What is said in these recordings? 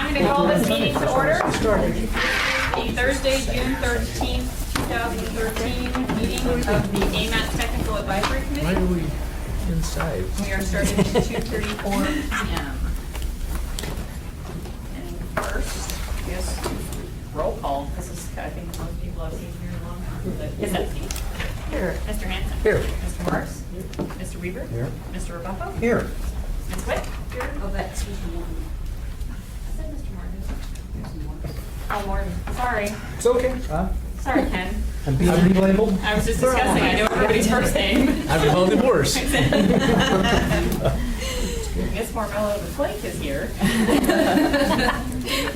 I'm going to call this meeting to order. The Thursday, June 13th, 2013 meeting of the AMATS Technical Advisory Why Committee. are we inside? We are starting at 2:34 p.m. And first, yes, roll call. This is, I think, most people I've seen here in a long time. Is that Steve? Here. Mr. Hanson? Here. Mr. Marks? Mr. Weaver? Here. Mr. Rebuffo? Here. Ms. Witt? Here. Oh, that's Mr. Morgan. I said Mr. Morgan. Oh, Morgan. Sorry. It's okay. Sorry, Ken. I'm being relabeled. I was just discussing. I know everybody's first name. I've called it worse. Miss Marmello the Flake is here.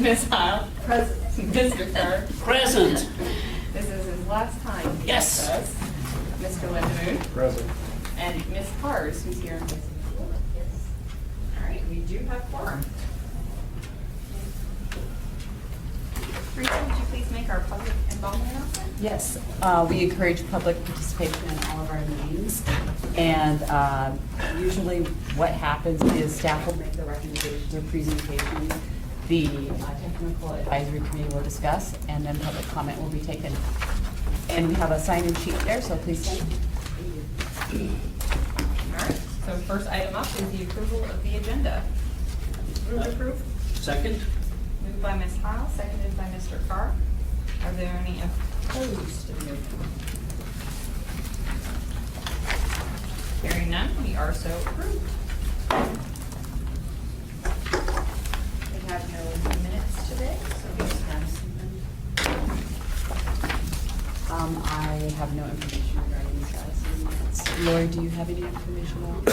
Miss Heil. Present. Mr. Carr. Present. This is his last time. Yes. with us. Mr. Lindemoon. Present. And Miss Cars, who's here. All right, we do have quorum. Teresa, would you please make our public involvement announcement? Yes, we encourage public participation in all of our meetings. And usually what happens is staff will make the recommendations or presentation. The technical advisory committee will discuss, and then public comment will be taken. And we have a sign-in sheet there, so please sign. All right, so first item up is the approval of the agenda. Move to approve. Second? Moved by Ms. Heil, seconded by Mr. Carr. Are there any opposed to the move? Hearing none, we are so approved. We have no minutes today, so we just have something. I have no information regarding the status of the minutes. Lori, do you have any information on?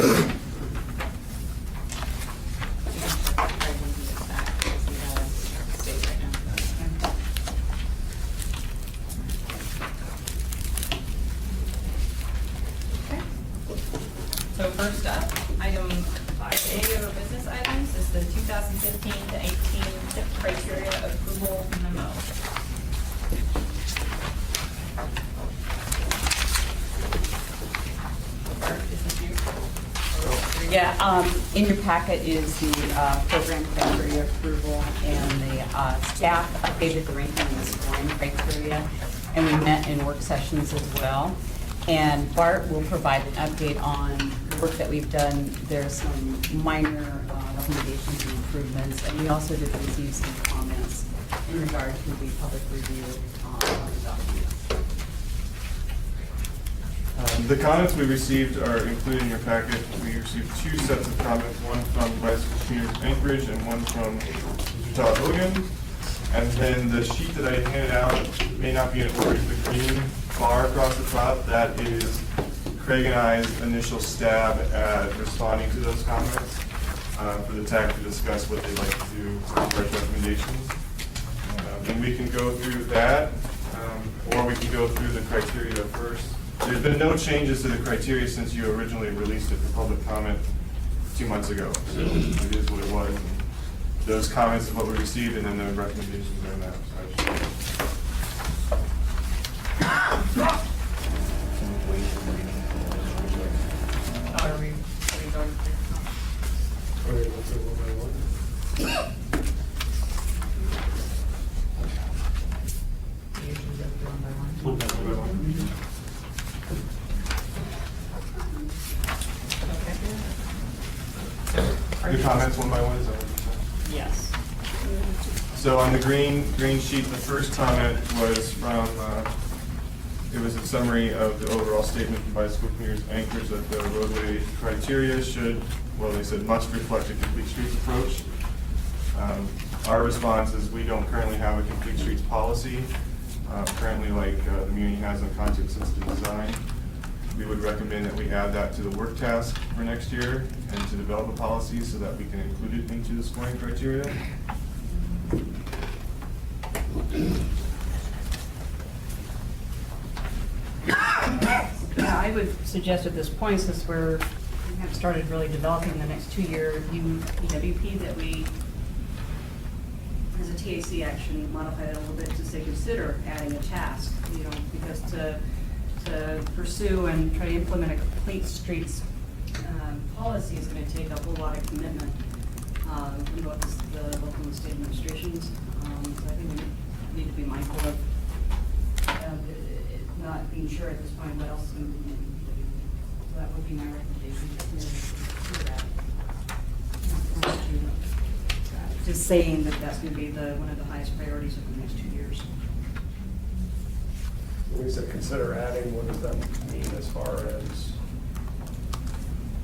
So first up, item 5A of our business items is the 2015 to 18 tip criteria approval memo. Bart, this is you. Yeah, in your packet is the program criteria approval, and the staff updated the ranking and scoring criteria, and we met in work sessions as well. And Bart will provide an update on the work that we've done. There's some minor recommendations and improvements, and we also did receive some comments in regard to the public review on the document. The comments we received are included in your packet. We received two sets of comments, one from Bicycle Commuters Anchorage and one from Utah Hogan. And then the sheet that I handed out may not be in order. The green bar across the top, that is Craig and I's initial stab at responding to those comments for the TAC to discuss what they'd like to do with recommendations. And we can go through that, or we can go through the criteria first. There's been no changes to the criteria since you originally released it for public comment 2 months ago. So it is what it was. And those comments is what we received, and then the recommendations are in that. Are we going to? Okay, let's do one by one. One by one. The comments one by one, is that what you said? Yes. So on the green sheet, the first comment was from, it was a summary of the overall statement from Bicycle Commuters Anchorage that the roadway criteria should, well, they said must reflect a complete streets approach. Our response is we don't currently have a complete streets policy, currently like the Muni has on context-sensitive design. We would recommend that we add that to the work task for next year and to develop a policy so that we can include it into the scoring criteria. Yeah, I would suggest at this point, since we have started really developing the next 2-year UPWP, that we, as a TAC action, modify that a little bit to say consider adding a task, because to pursue and try to implement a complete streets policy is going to take a whole lot of commitment, both the local and state administration. be my recommendation. to consider that. Just saying that that's gonna be one of the highest priorities of the next 2 years. When we said consider adding, what does that mean as far as,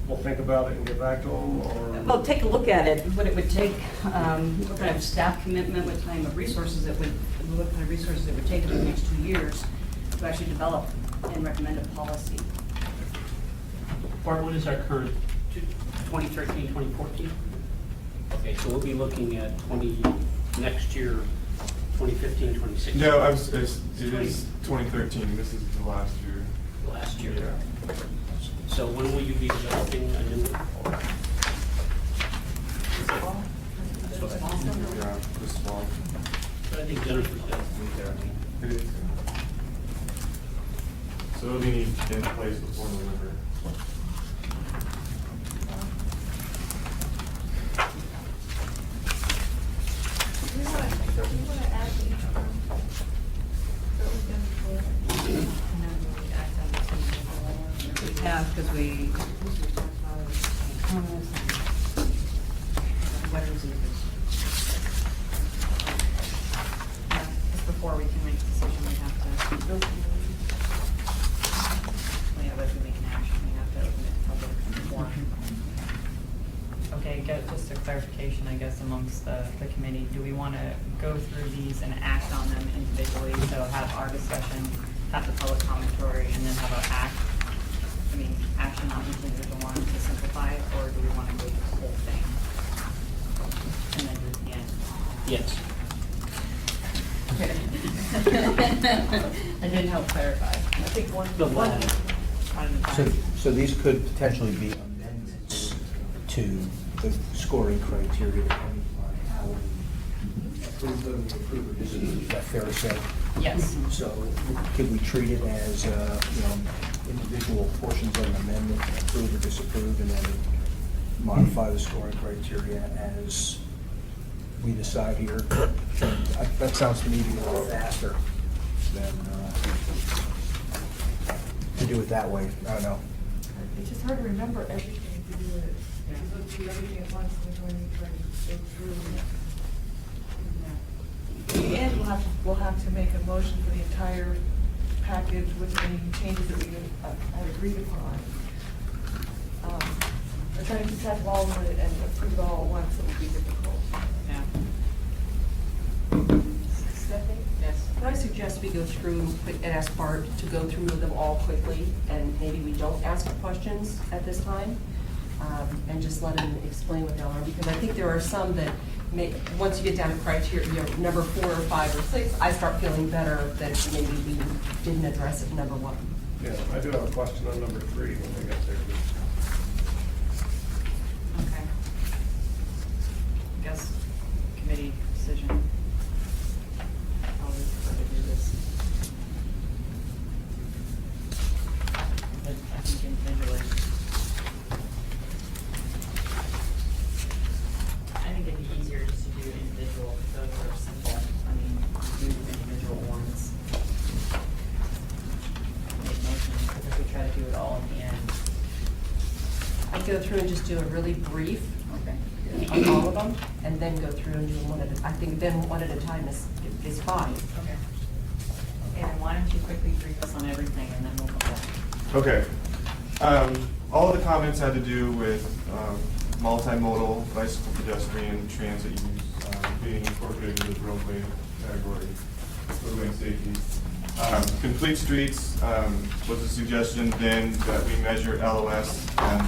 we'll think about it and get back to them, or? Well, take a look at it, what it would take, what kind of staff commitment, what kind of resources it would take in the next 2 years to actually develop and recommend a policy. Bart, what is our current 2013, 2014? Okay, so we'll be looking at next year, 2015, 2016. No, it is 2013, this is the last year. Last year. Yeah. So when will you be developing a new one? Yeah, this fall. But I think Jennifer's got It is. So it'll be in place before November. Do you want to add the that we've done before? We have, because we. Letters and. Just before we can make a decision, we have to, if we make an action, we have to open it to public forum. Okay, just a clarification, I guess, amongst the committee. Do we want to go through these and act on them individually? So have our discussion, have the public commentary, and then have our action on each individual one to simplify it? Or do we want to go through the whole thing and then do it at the end? Yes. I didn't help clarify. I think one. The one. So these could potentially be amendments to the scoring criteria depending on how we approve them, we approve it. Is that fair to say? Yes. So could we treat it as, individual portions of an amendment, approve or disapprove, and then modify the scoring criteria as we decide here? That sounds to me to be a little faster than to do it that way. I don't know. It's just hard to remember everything to do it. You go through everything at once and then when you try to go through. In the end, we'll have to make a motion for the entire package with any changes that we had agreed upon. But trying to tackle all of it and approve it all at once, it would be difficult. Yeah. Stephanie? Yes. Can I suggest we go through and ask Bart to go through them all quickly, and maybe we don't ask questions at this time, and just let him explain what they are, because I think there are some that once you get down to criteria, number 4 or 5 or 6, I start feeling better that maybe we didn't address it number 1. Yeah, I do have a question on number 3 when we get there. Okay. I guess committee decision. How we prefer to do this. But I think individually. I think it'd be easier just to do individual, those are simple. I mean, do individual ones. Make motions, because if we try to do it all in the end. I'd go through and just do a really brief Okay. on all of them, and then go through and do them one at a, I think then one at a time is fine. Okay. Okay, then why don't you quickly brief us on everything and then we'll go back. Okay. All of the comments had to do with multimodal bicycle pedestrian transit use being incorporated into the roadway category, roadway safety. Complete streets was a suggestion then that we measure LOS and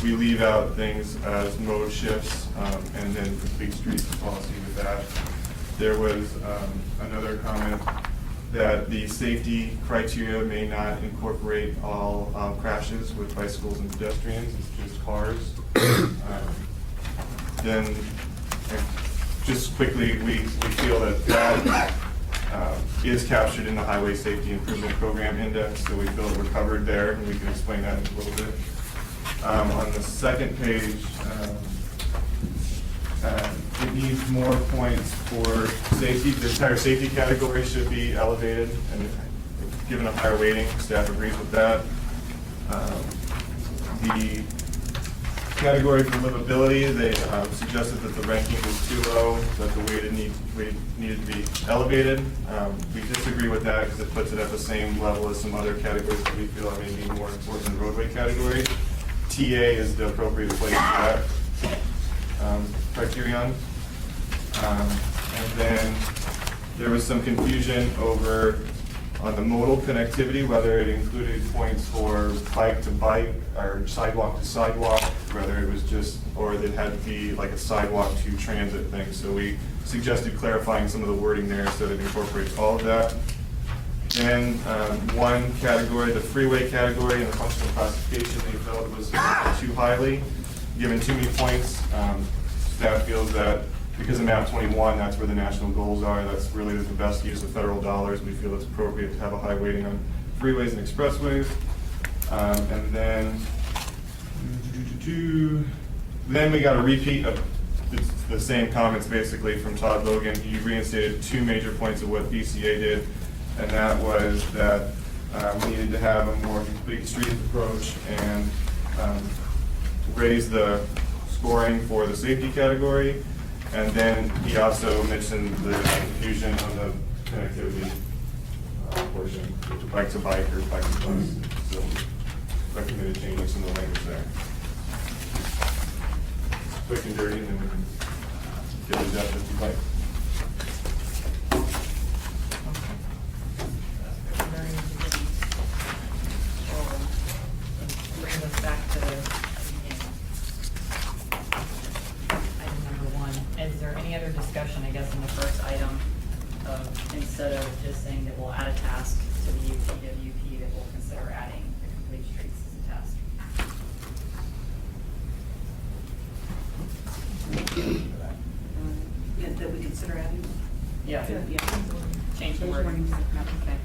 we leave out things as mode shifts and then complete streets policy with that. There was another comment that the safety criteria may not incorporate all crashes with bicycles and pedestrians, it's just cars. Then, just quickly, we feel that is captured in the Highway Safety Improvement Program Index, so we feel that we're covered there, and we can explain that in a little bit. On the second page, it needs more points for safety. The entire safety category should be elevated and given a higher weighting. Staff agrees with that. the category for livability, they suggested that the ranking was too low, that the weight needed to be elevated. We disagree with that because it puts it at the same level as some other categories that we feel are maybe more important than the roadway category. TA is the appropriate place for that criterion. And then there was some confusion over on the modal connectivity, whether it included points for bike to bike or sidewalk to sidewalk, whether it was just, or it had to be like a sidewalk to transit thing. So we suggested clarifying some of the wording there so that it incorporates all of that. Then one category, the freeway category, in the functional classification, they felt was too highly, given too many points. Staff feels that because of map 21, that's where the national goals are. That's really the best use of federal dollars. We feel it's appropriate to have a high weighting on freeways and expressways. And then we got a repeat of the same comments basically from Todd Logan. He reinstated two major points of what BCA did, and that was that we needed to have a more complete streets approach and raise the scoring for the safety category. And then he also mentioned the confusion on the connectivity portion, bike to bike or bike to bus. So recommended changing some of the language there. Quick and dirty, and then we can get the depth if you like. Bring us back to the beginning. Item number 1. Is there any other discussion, I guess, in the first item of, instead of just saying that we'll add a task to the UPWP, that we'll consider adding the complete streets as a task? Yeah, that we consider adding? Yeah. Yeah. Change the wording. Okay.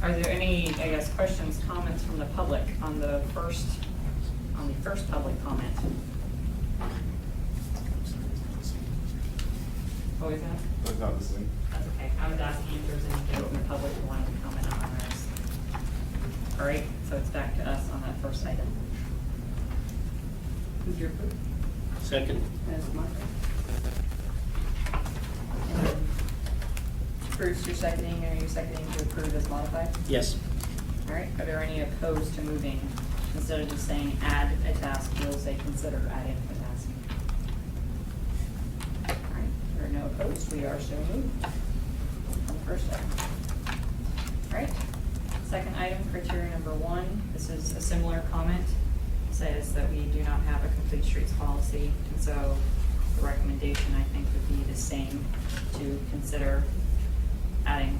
Are there any, I guess, questions, comments from the public on the first public comment? What was that? That's not the same. That's okay. I was asking if there's anything from the public who wanted to comment on ours. All right, so it's back to us on that first item. Who's your approve? Second. As Martha. Bruce, you're seconding, or are you seconding to approve as modified? Yes. All right, are there any opposed to moving? Instead of just saying add a task, we'll say consider adding a task. All right, there are no opposed, we are so moved on the first item. All right, second item, criteria number 1. This is a similar comment. It says that we do not have a complete streets policy, and so the recommendation, I think, would be the same, to consider adding.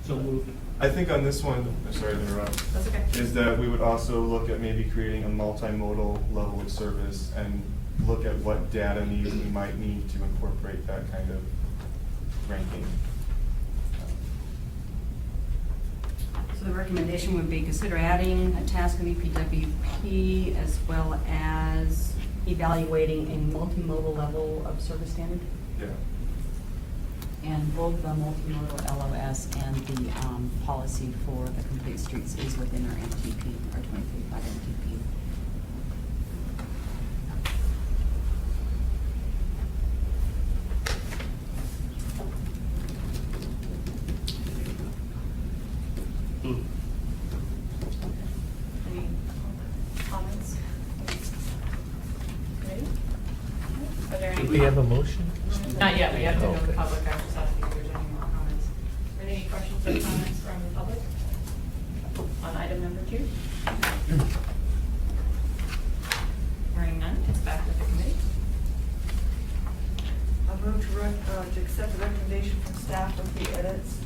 So moved. I think on this one, I'm sorry to interrupt, That's okay. is that we would also look at maybe creating a multimodal level of service and look at what data needs we might need to incorporate that kind of ranking. So the recommendation would be consider adding a task of EPWP as well as evaluating a multimodal level of service standard. Yeah. And both the multimodal LOS and the policy for the complete streets is within our MTP, our 2035 MTP. Any comments? Ready? Are there any? Do we have a motion? Not yet, we have to go to the Okay. public, I was just asking if there's any more comments. Are there any questions or comments from the public on item number 2? Hearing none, it's back with the committee. I'll move to accept the recommendation from staff with the edits.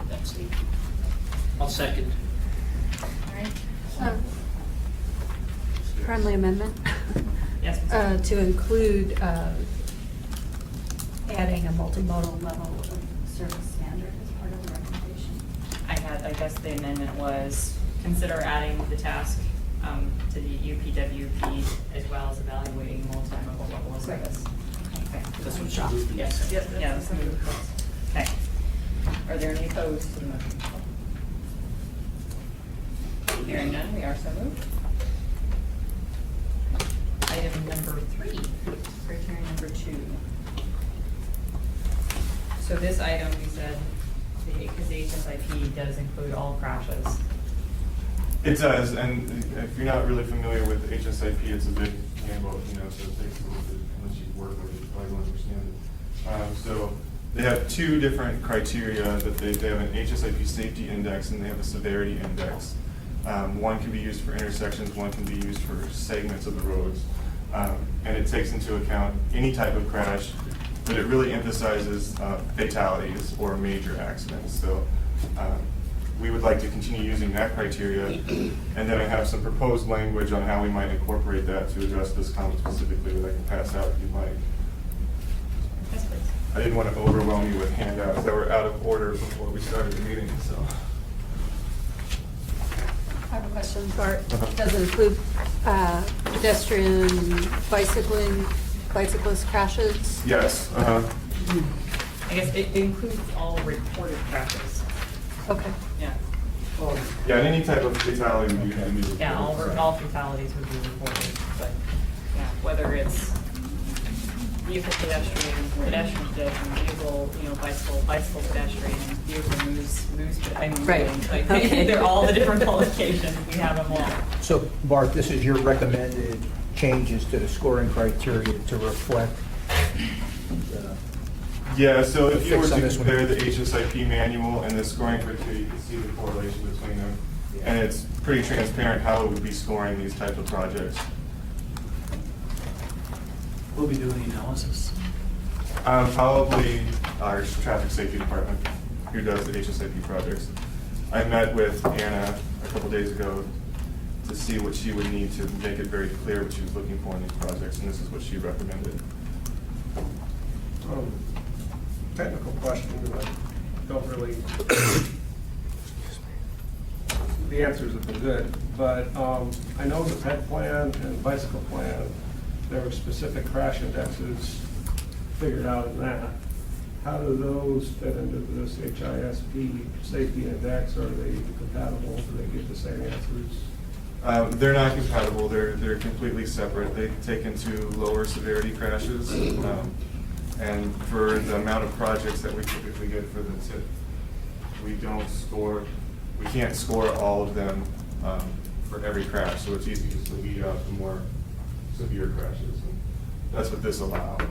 That's it. I'll second. All right. Friendly amendment Yes, Ms. Hunt. to include adding a multimodal level of service standard as part of the recommendation. I guess the amendment was consider adding the task to the UPWP as well as evaluating multimodal level of service. Okay. That's what you moved. Yes. Yep, Yeah, that's let's move. Okay. Are there any opposed to the motion? Hearing none, we are so moved. Item number 3, criteria number 2. So this item, we said, because the HSIP does include all crashes. It does, and if you're not really familiar with HSIP, it's a big handbook, so it takes a little bit, unless you work with it, you probably won't understand it. So they have 2 different criteria that they have an HSIP safety index and they have a severity index. One can be used for intersections, one can be used for segments of the roads. And it takes into account any type of crash, but it really emphasizes fatalities or major accidents. So we would like to continue using that criteria, and then I have some proposed language on how we might incorporate that to address this comment specifically that I can pass out if you'd like. Yes, please. I didn't want to overwhelm you with handouts that were out of order before we started the meeting, so. I have a question, Bart. Does it include pedestrian, bicyclist crashes? Yes. I guess it includes all reported crashes. Okay. Yeah. Yeah, and any type of fatality would usually be reported. Yeah, all fatalities would be reported, but, yeah, whether it's vehicle pedestrian, vehicle, bicycle pedestrian, vehicle moves, I mean, Right. like, Okay. they're all the different qualifications, we have them all. So Bart, this is your recommended changes to the scoring criteria to reflect Yeah, so if you were Fix on to this one. compare the HSIP manual and the scoring criteria, you can see the correlation between them. And it's pretty transparent how it would be scoring these types of projects. We'll be doing the analysis. Probably our traffic safety department, who does the HSIP projects. I met with Anna a couple days ago to see what she would need to make it very clear what she was looking for in these projects, and this is what she recommended. Technical question, but I don't really, the answers have been good, but I know the ped plan and the bicycle plan, there were specific crash indexes figured out in that. How do those fit into this HISP safety index? Are they compatible? Do they get the same answers? They're not compatible. They're completely separate. They take into lower severity crashes. And for the amount of projects that we typically get for the tip, we can't score all of them for every crash. So it's easy just to weed out the more severe crashes. And that's what this allows.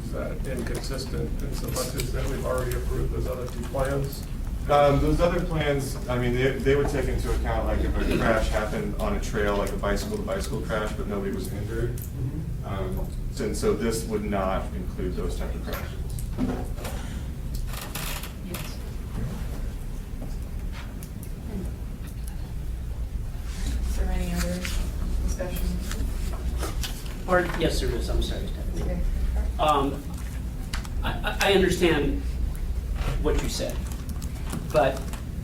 Is that inconsistent in so much as that we've already approved those other 2 plans? Those other plans, I mean, they would take into account, like, if a crash happened on a trail, like a bicycle-to-bicycle crash, but nobody was injured. And so this would not include those type of crashes. Yes. Is there any other discussion? Or, yes, there is, I'm sorry, Stephanie. Okay. I understand what you said, but,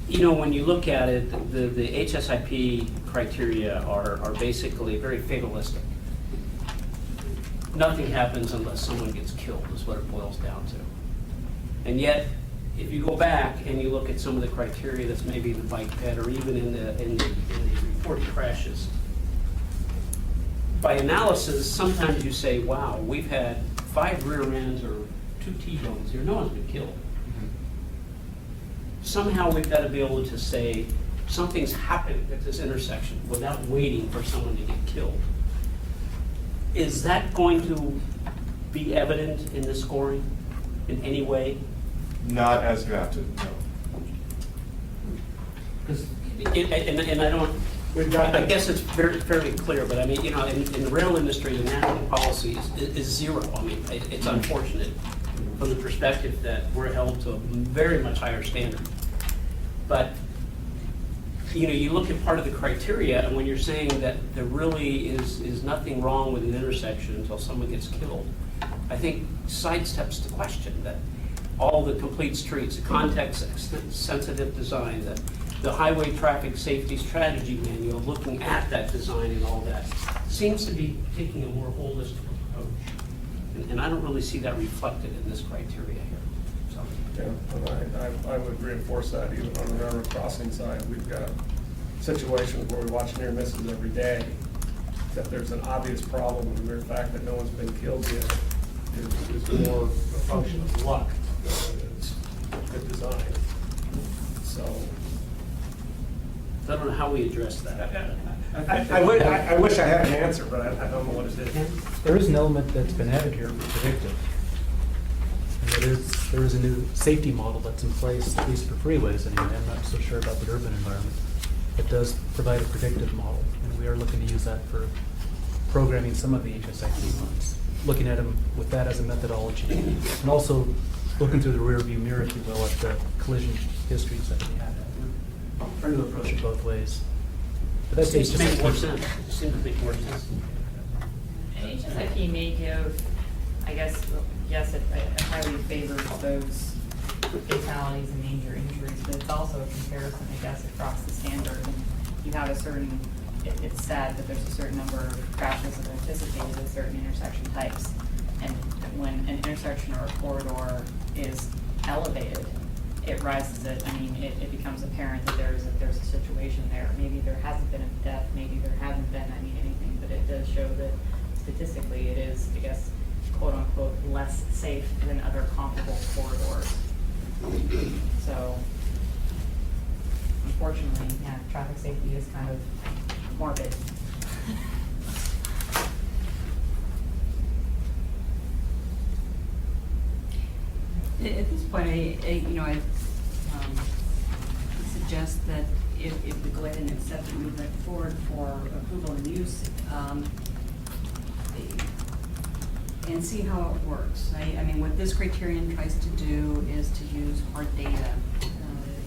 when you look at it, the HSIP criteria are basically very fatalistic. Nothing happens unless someone gets killed, is what it boils down to. And yet, if you go back and you look at some of the criteria that's maybe in the bike ped or even in the reported crashes, by analysis, sometimes you say, wow, we've had 5 rear ends or 2 T-bones here, no one's been killed. Somehow we've got to be able to say something's happened at this intersection without waiting for someone to get killed. Is that going to be evident in the scoring in any way? Not as drafted, no. And I don't, I guess it's fairly clear, but I mean, in the rail industry, the national policy is 0. I mean, it's unfortunate from the perspective that we're held to a very much higher standard. But, you look at part of the criteria, and when you're saying that there really is nothing wrong with an intersection until someone gets killed, I think sidesteps the question that all the complete streets, the context-sensitive design, the highway traffic safety strategy manual, looking at that design and all that, seems to be taking a more holistic approach. And I don't really see that reflected in this criteria here. So. Yeah, and I would reinforce that even on the railroad crossing side. We've got situations where we watch near misses every day, that there's an obvious problem, and the mere fact that no one's been killed yet is more a function of luck than it is good design. So, I don't know how we address that. I wish I had an answer, but I don't know what it is. There is an element that's been added here for predictive. And there is a new safety model that's in place, at least for freeways anyway. I'm not so sure about the urban environment. It does provide a predictive model, and we are looking to use that for programming some of the HSIP ones, looking at them with that as a methodology, and also looking through the rear view mirror, if you will, at the collision histories that we have. Trying to approach it both ways. But that's Seems to make more HSIP. sense. It seems to make more sense. And HSIP may give, I guess, yes, it highly favors those fatalities and major injuries, but it's also a comparison, I guess, across the standard. And you have a certain, it's sad that there's a certain number of crashes that are anticipated at certain intersection types. And when an intersection or a corridor is elevated, it rises it, I mean, it becomes apparent that there's a situation there. Maybe there hasn't been a death, maybe there hasn't been, I mean, anything, but it does show that statistically it is, I guess, quote unquote, less safe than other comparable corridors. So, unfortunately, yeah, traffic safety is kind of morbid. At this point, I suggest that if we go ahead and accept and move that forward for approval and use, and see how it works. I mean, what this criterion tries to do is to use hard data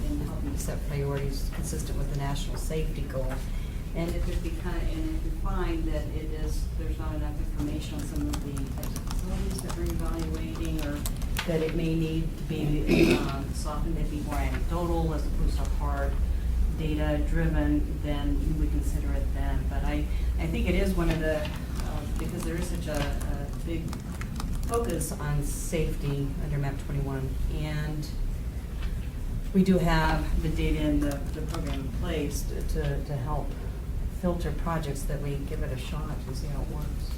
in helping to set priorities consistent with the national safety goal. And if we find that there's not enough information on some of the types of facilities that we're evaluating, or that it may need to be softened to be more anecdotal as opposed to hard data driven, then we consider it then. But I think it is one of the, because there is such a big focus on safety under MAP 21, and we do have the data and the program in place to help filter projects, that we give it a shot and see how it works.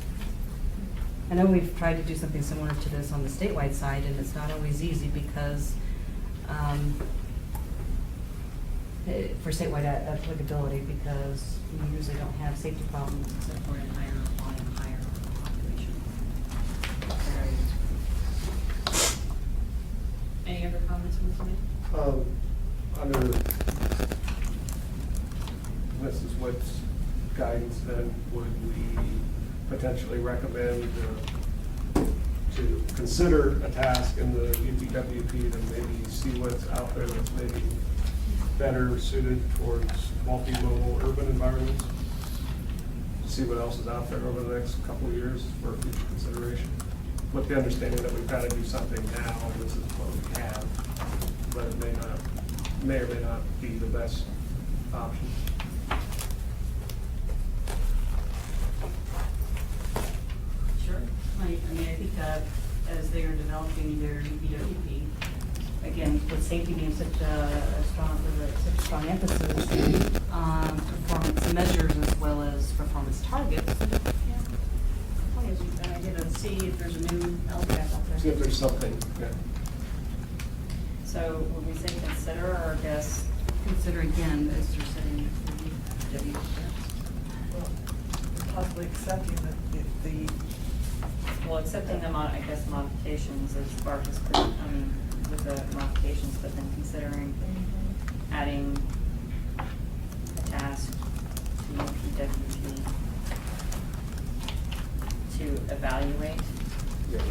I know we've tried to do something similar to this on the statewide side, and it's not always easy because for statewide applicability, because we usually don't have safety problems except for in higher volume, higher population areas. Any other comments from the Under Mrs. Witt's guidance, then would we potentially recommend to consider a task in the UPWP that maybe see what's out there that's maybe better suited towards multimodal urban environments? See what else is out there over the next couple of years for future consideration, with the understanding that we've got to do something now. This is what we have, but it may or may not be the best option. Sure. I mean, I think as they are developing their UPWP, again, with safety being such a strong emphasis on performance measures as well as performance targets, yeah. Probably is an idea to see if there's a new LCAP out there. See if there's something, yeah. So when we say consider, or I guess consider again as you're setting the UPWP. Possibly accepting the Well, accepting the I guess modifications as Bart has put, with the modifications, but then considering adding a task to UPWP to evaluate. Yeah.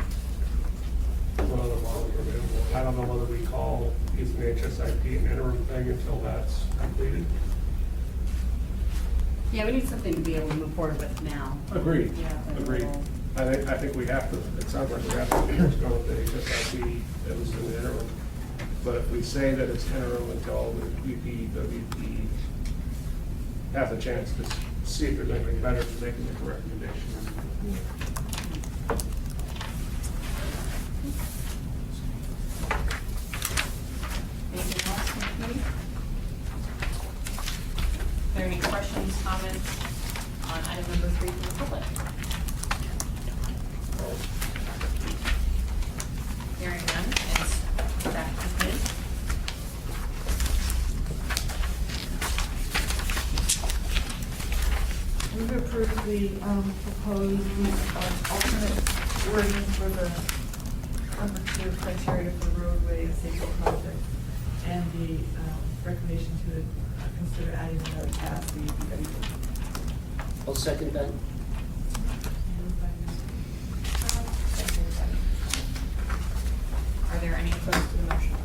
One other model available. I don't know whether we call using the HSIP an interim thing until that's completed. Yeah, we need something to be able to move forward with now. Agreed. Yeah. Agreed. I think we have to, it sounds like we have to go with the HSIP that was in the interim. But if we say that it's interim until the UPWP has a chance to see if there's anything better, to make a recommendation. Anything else from the committee? comments on item number 3 from the public? Hearing none, it's back to committee. We've approved the proposed alternate wording for the number 2 criteria for roadway and safety project, and the recommendation to consider adding another task, the BW. I'll second that. Are there any opposed to the motion?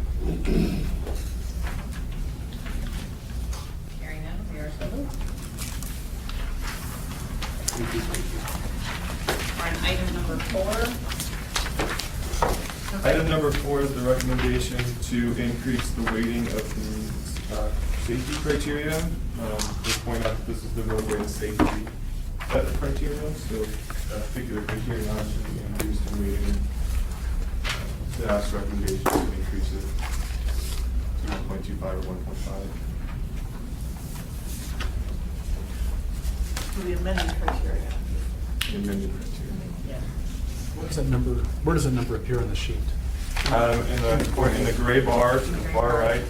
Hearing none, we are so moved. On item number 4. Item number 4 is the recommendation to increase the weighting of the safety criteria. Just point out that this is the roadway and safety set of criteria, so that particular criteria should be increased in weighting. Staff's recommendation to increase it to 1.25 or 1.5. For the amended criteria. The amended criteria. Yes. What's that number, where does that number appear on the sheet? In the gray bar to the far right.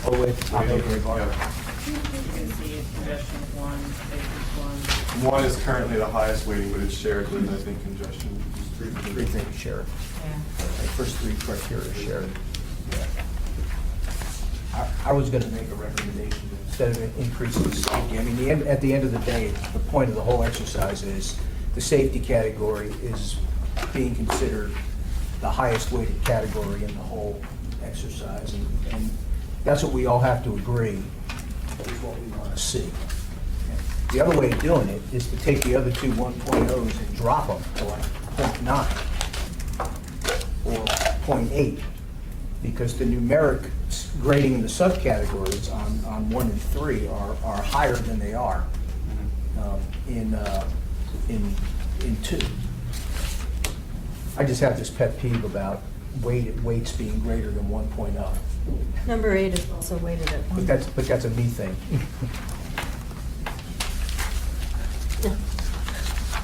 Oh, wait, the gray bar. You can see congestion 1, safety 1. 1 is currently the highest weighting, but it's shared with, I think, congestion, which is 3. Three things shared. Yeah. The first 3 criteria shared. I was gonna make a recommendation that instead of increasing the safety, I mean, at the end of the day, the point of the whole exercise is the safety category is being considered the highest weighted category in the whole exercise, and that's what we all have to agree is what we want to see. The other way of doing it is to take the other 2 1.0s and drop them to like 0.9 or 0.8, because the numeric grading in the subcategories on 1 and 3 are higher than they are in 2. I just have this pet peeve about weights being greater than 1.0. Number 8 is also weighted at 1. But that's a me thing. Yeah.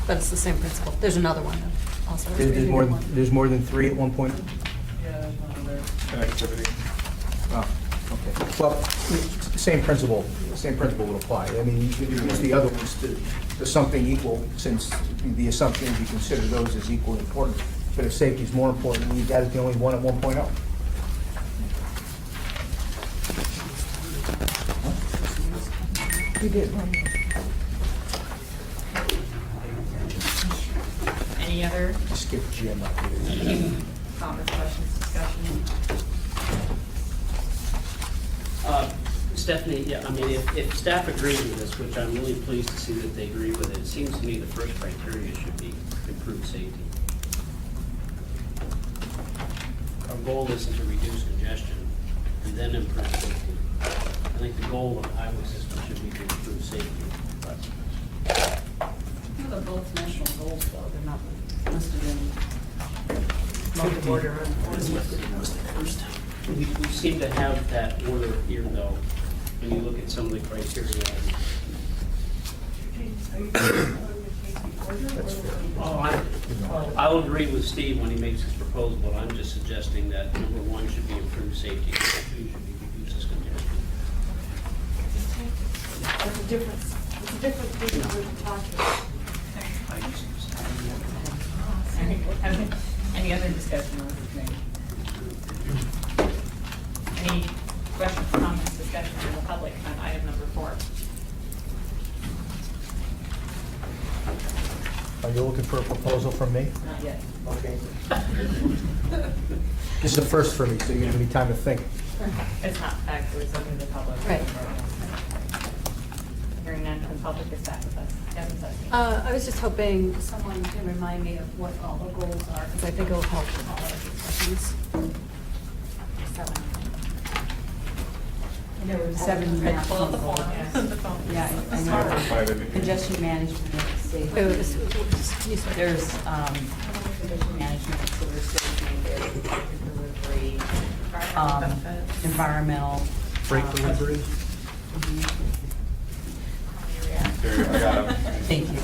But it's the same principle. There's another one also. There's more than 3 at one point? Yeah, there's one other. Connectivity. Oh, okay. Well, same principle would apply. I mean, you could use the other ones to something equal, since the assumption is you consider those as equally important. But if safety is more important, then that is the only one at 1.0. We did one. Any other Skip Jim up here. comments, questions, discussion? Stephanie, yeah, I mean, if staff agrees with this, which I'm really pleased to see that they agree with it, it seems to me the first criteria should be improved safety. Our goal isn't to reduce congestion and then improve safety. I think the goal of the highway system should be to improve safety. But They're both national goals, though, they're not listed in multi-border. we seem to have that order here, though, when you look at some of the criteria. I'll agree with Steve when he makes his proposal, but I'm just suggesting that number 1 should be improved safety, number 2 should be reduces congestion. There's a difference. It's a difference between what we're talking about. Any other discussion on this thing? Any questions, comments, discussion from the public on item number 4? Are you looking for a proposal from me? Not yet. Okay. This is a first for me, so you're gonna give me time to think. It's not actually, it's open to the public. Right. Hearing none from the public is back with us. Kevin Sussman. I was just hoping someone can remind me of what all the goals are, because I think it will help with all our discussions. 7. There were 7 Pull up national the goals. phone, Yeah, I know. Congestion management, safety. Wait, you said- There's congestion management, sewer safety, there's delivery, environmental. Freight delivery? Mhm. I got 'em. Thank you.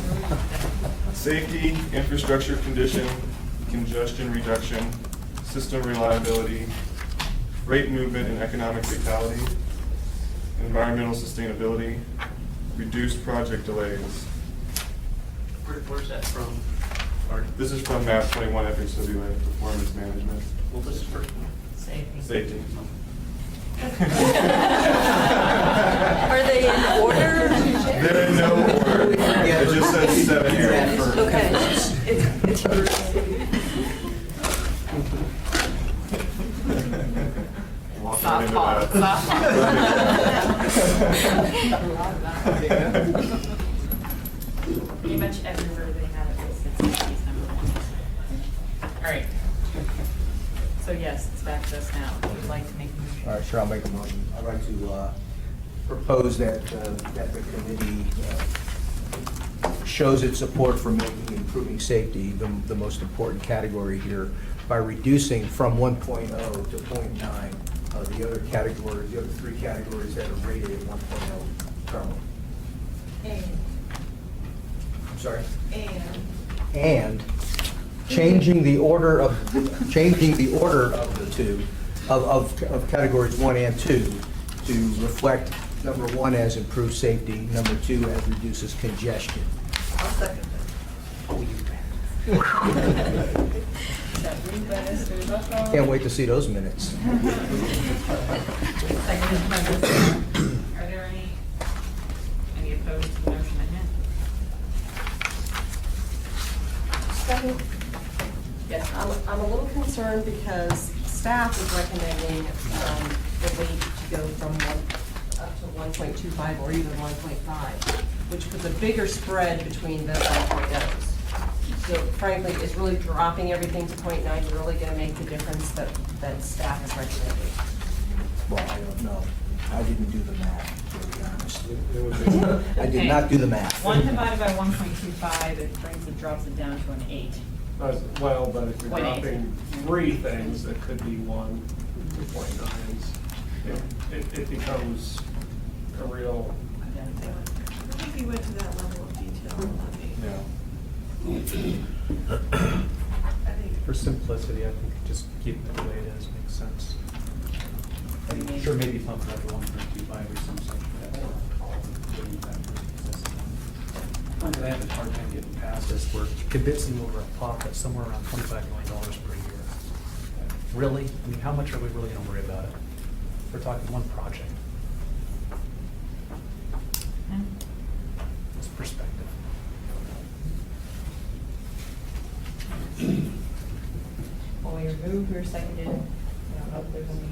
Safety, infrastructure condition, congestion reduction, system reliability, rate movement and economic vitality, environmental sustainability, reduced project delays. Where's that from? Or, This is from map 21 FHWA, performance management, well, this is first one. safety. Are they in order? They're in no order. It just says 7 here. Okay. Walk right into Softball, that. Pretty much everywhere they have it listed, safety's number one. All right. So yes, it's back to us now. Would you like to make a motion? All right, sure, I'll make a motion. I'd like to propose that that the committee shows its support for making improving safety the most important category here by reducing from 1.0 to 0.9 the other categories, the other three categories that are rated at 1.0 terminal. I'm sorry? And changing the order of the two, of categories 1 and 2 to reflect number 1 as improved safety, number 2 as reduces congestion. I'll second Can't wait to see those minutes. Seconded by Ms. Are there any opposed to the motion at hand? Yes, I'm a little concerned because staff is recommending the rate to go from up to 1.25 or even 1.5, which puts a bigger spread between the 1.0s. So frankly, is really dropping everything to 0.9 really going to make the difference that staff is recommending? Well, I don't know. I didn't do the math, to be honest. I did not do the math. 1 divided by 1.25, it drops it down to an 8. Well, but if you're 0.8. dropping 3 things, that could be 1, 2.9s. It becomes a real, I think we went to that level of detail on that meeting. Yeah. I think For simplicity, I think just keep it the way it is, makes sense. What do you mean? Sure, maybe bump it up to 1.25 or some such. I have a hard time getting past this, we're convincing over a pot that's somewhere around $25 million per year. Really? I mean, how much are we really gonna worry about it? We're talking one project. It's perspective. Well, we moved, we were seconded. I don't know if there's any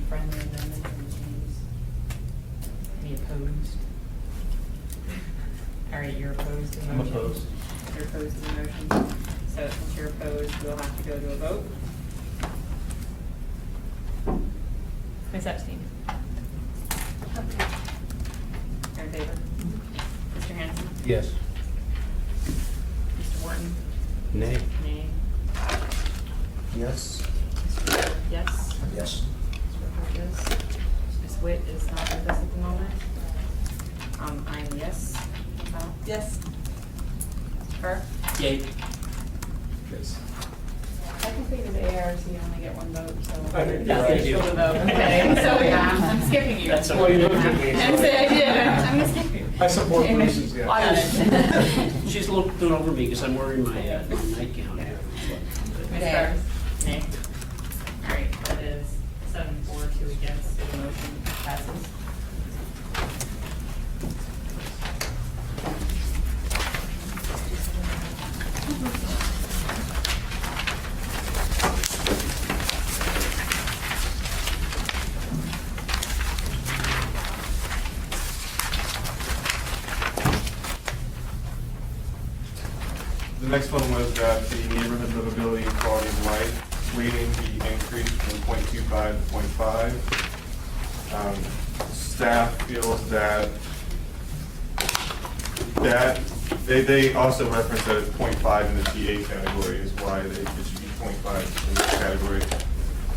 friendly amendments or changes. Any opposed? All right, you're opposed to the I'm motion? opposed. You're opposed to the motion. So since you're opposed, we'll have to go to a vote. Ms. Epstein? You're in favor? Mr. Hanson? Yes. Mr. Wharton? Nay. Nay. Yes. Yes? Yes. Yes. Ms. Witt is not with us at the moment. I'm yes. Yes. Mr. Kerr? Yay. yes. Technically, with ARC, you only get one vote, so. I think you're right. Still a vote. Okay, so yeah, I'm skipping you. That's Well, you looked at me. I said I did. I'm gonna skip you. I support Bruce's, yes. She's looking over me because I'm wearing my nightgown here. Ms. Kerr? Nay. All right, that is 7-4, 2 against, so the motion passes. The next one was that the neighborhood livability and quality of life weighting be increased from 0.25 to 0.5. Staff feels that they also reference that it's 0.5 in the TA category is why it should be 0.5 in this category.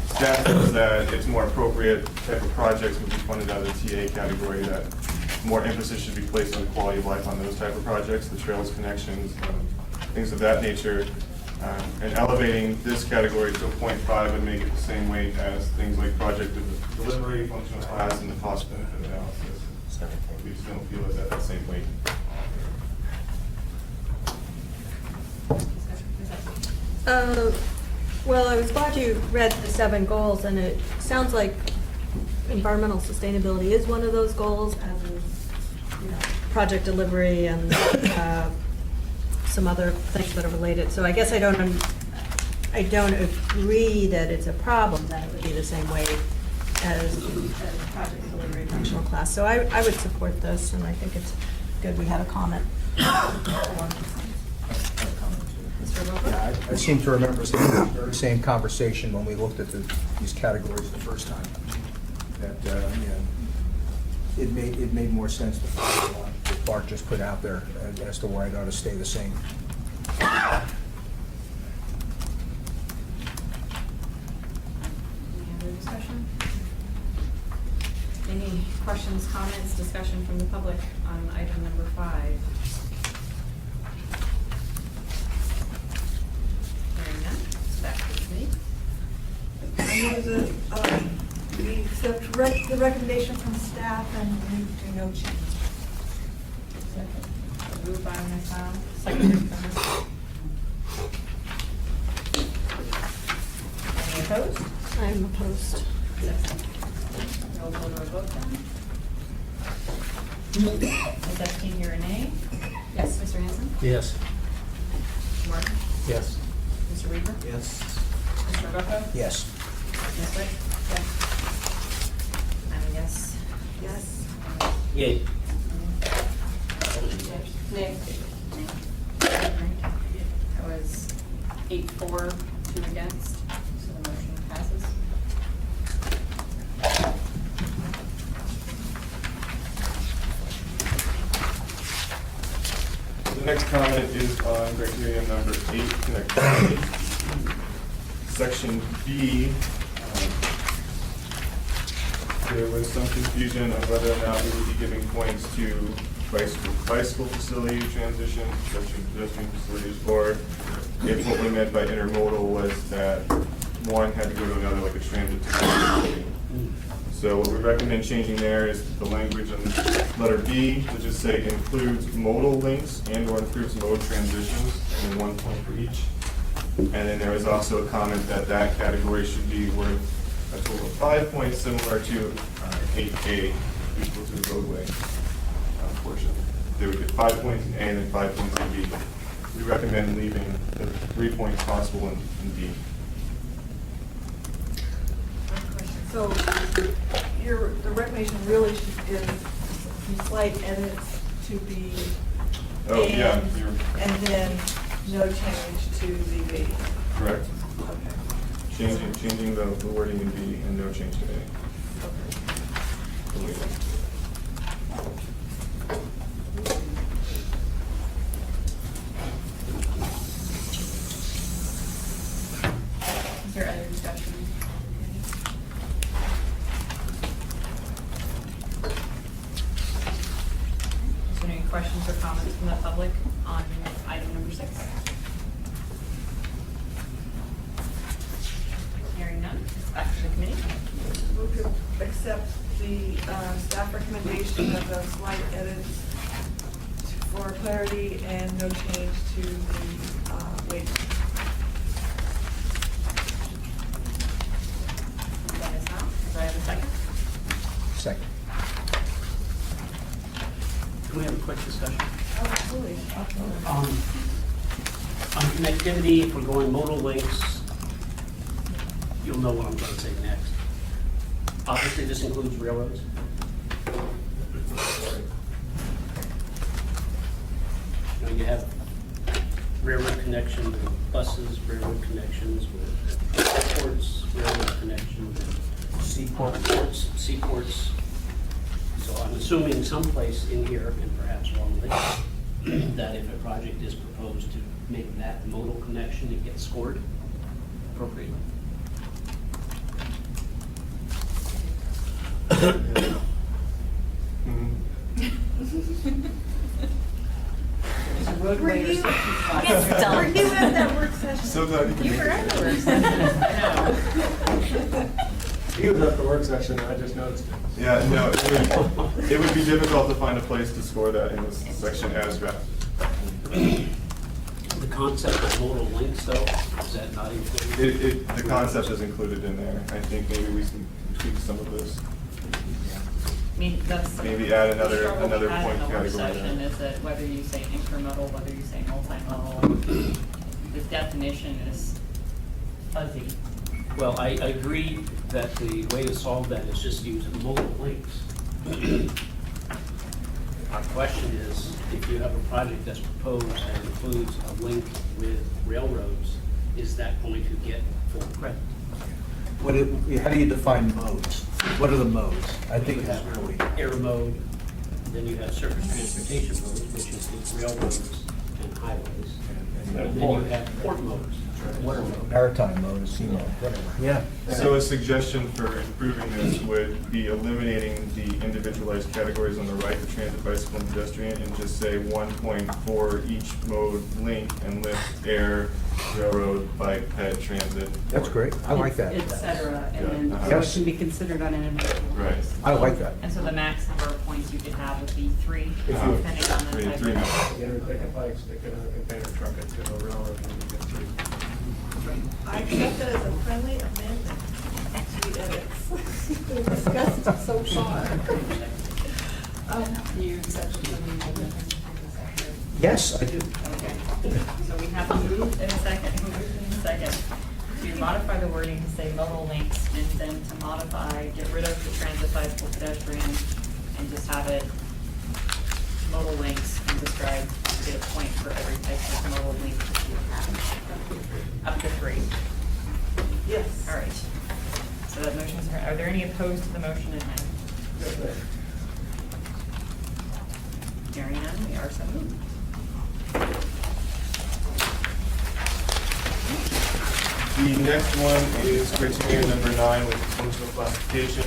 Staff feels that it's more appropriate type of projects would be funded out of the TA category that more emphasis should be placed on the quality of life on those type of projects, the trails connections, things of that nature. And elevating this category to a 0.5 would make it the same weight as things like project delivery, functional class, and the cost benefit analysis. We just don't feel it's at that same weight. Well, I was glad you read the 7 goals, and it sounds like environmental sustainability is one of those goals, as is, you know, project delivery and some other things that are related. So I guess I don't agree that it's a problem that it would be the same way as project delivery functional class. So I would support this, and I think it's good we had a comment. Yeah, I seem to remember the very same conversation when we looked at these categories the first time. That, you know, it made more sense to follow the one that Bart just put out there as to why it ought to stay the same. Any other discussion? Any questions, comments, discussion from the public on item number 5? Hearing none, back to the committee. I move that we accept the recommendation from staff and we do no change. Moved by Ms. Howe, seconded by Ms. Any opposed? I'm opposed. We'll go to a vote then. Ms. Epstein, you're a nay? Yes. Mr. Hanson? Yes. Mr. Martin? Yes. Mr. Reaper? Yes. Mr. Bucko? Yes. Ms. Wick? Yes. I'm a yes. Yes. Yay. Nay. That was 8-4, 2 against, so the motion passes. The next comment is on criteria number 8, connectivity. Section B, there was some confusion on whether or not we would be giving points to bicycle facility transition, pedestrian facilities, or if what we meant by intermodal was that one had to go to another, like a transit facility. So what we recommend changing there is the language on letter B to just say includes modal links and or improves mode transitions, and then 1 point for each. And then there was also a comment that that category should be worth a total of 5 points, similar to 8A, equal to the roadway portion. They would get 5 points in A and then 5 points in B. We recommend leaving the 3 points possible in B. So the recommendation really is some slight edits to be Oh, yeah, and then no change to the B. correct. Okay. Changing the wording in B and no change to A. Is there other discussion? Is there any questions or comments from the public on item number 6? Hearing none, back to the committee. Move to accept the staff recommendation of the slight edits for clarity and no change to the weight. That is now. Do I have a second? Second. Can we have a quick discussion? Oh, absolutely. On connectivity, if we're going modal links, you'll know what I'm going to say next. Obviously, this includes railroads. You know, you have railroad connections with buses, railroad connections with airports, railroad connections with seaports. So I'm assuming someplace in here, and perhaps wrongly, that if a project is proposed to make that modal connection, it gets scored appropriately. Mhm. He was at that work session. So glad you can You make were it. at the work session. I know. He was at the work session, and I just noticed it. Yeah, no, it would be difficult to find a place to score that in this section as drafted. The concept of modal links, though, is that not included? The concept is included in there. I think maybe we can tweak some of this. I mean, that's. Maybe add the another- struggle we another had point in the work category session there. is that whether you say incremental, whether you say multimodal, the definition is fuzzy. Well, I agree that the way to solve that is just use modal links. Our question is, if you have a project that's proposed that includes a link with railroads, is that going to get full credit? How do you define modes? What are the modes? I think You that's have really. air mode, then you have surface transportation modes, which includes railroads and highways. And then you have port modes, water mode. Maritime mode, is sea mode, whatever. Yeah. So a suggestion for improving this would be eliminating the individualized categories on the right, the transit, bicycle, and pedestrian, and just say 1 point for each mode link and lift, air, railroad, bike, ped, transit. That's great. I like that. Et cetera, and then so it Yes. can be considered on an individual. Right. basis. I like that. And so the max number of points you could have would be 3, If you- depending on the Three type. minutes. You know, take a bike, stick it in a container, truck it to a railroad, and you get three. I accept it as a friendly amendment to the edits. We've discussed it so far. You accept it from the Yes, I do. Okay, so we have a move and a second, to modify the wording to say modal links, and then to modify, get rid of the transit, bicycle, pedestrian, and just have it modal links and describe, get a point for every type of modal link that you have. Up to 3. Yes. All right. So that motion's, are there any opposed to the motion at hand? Hearing none, we are so moved. The next one is criteria number 9 with functional classification.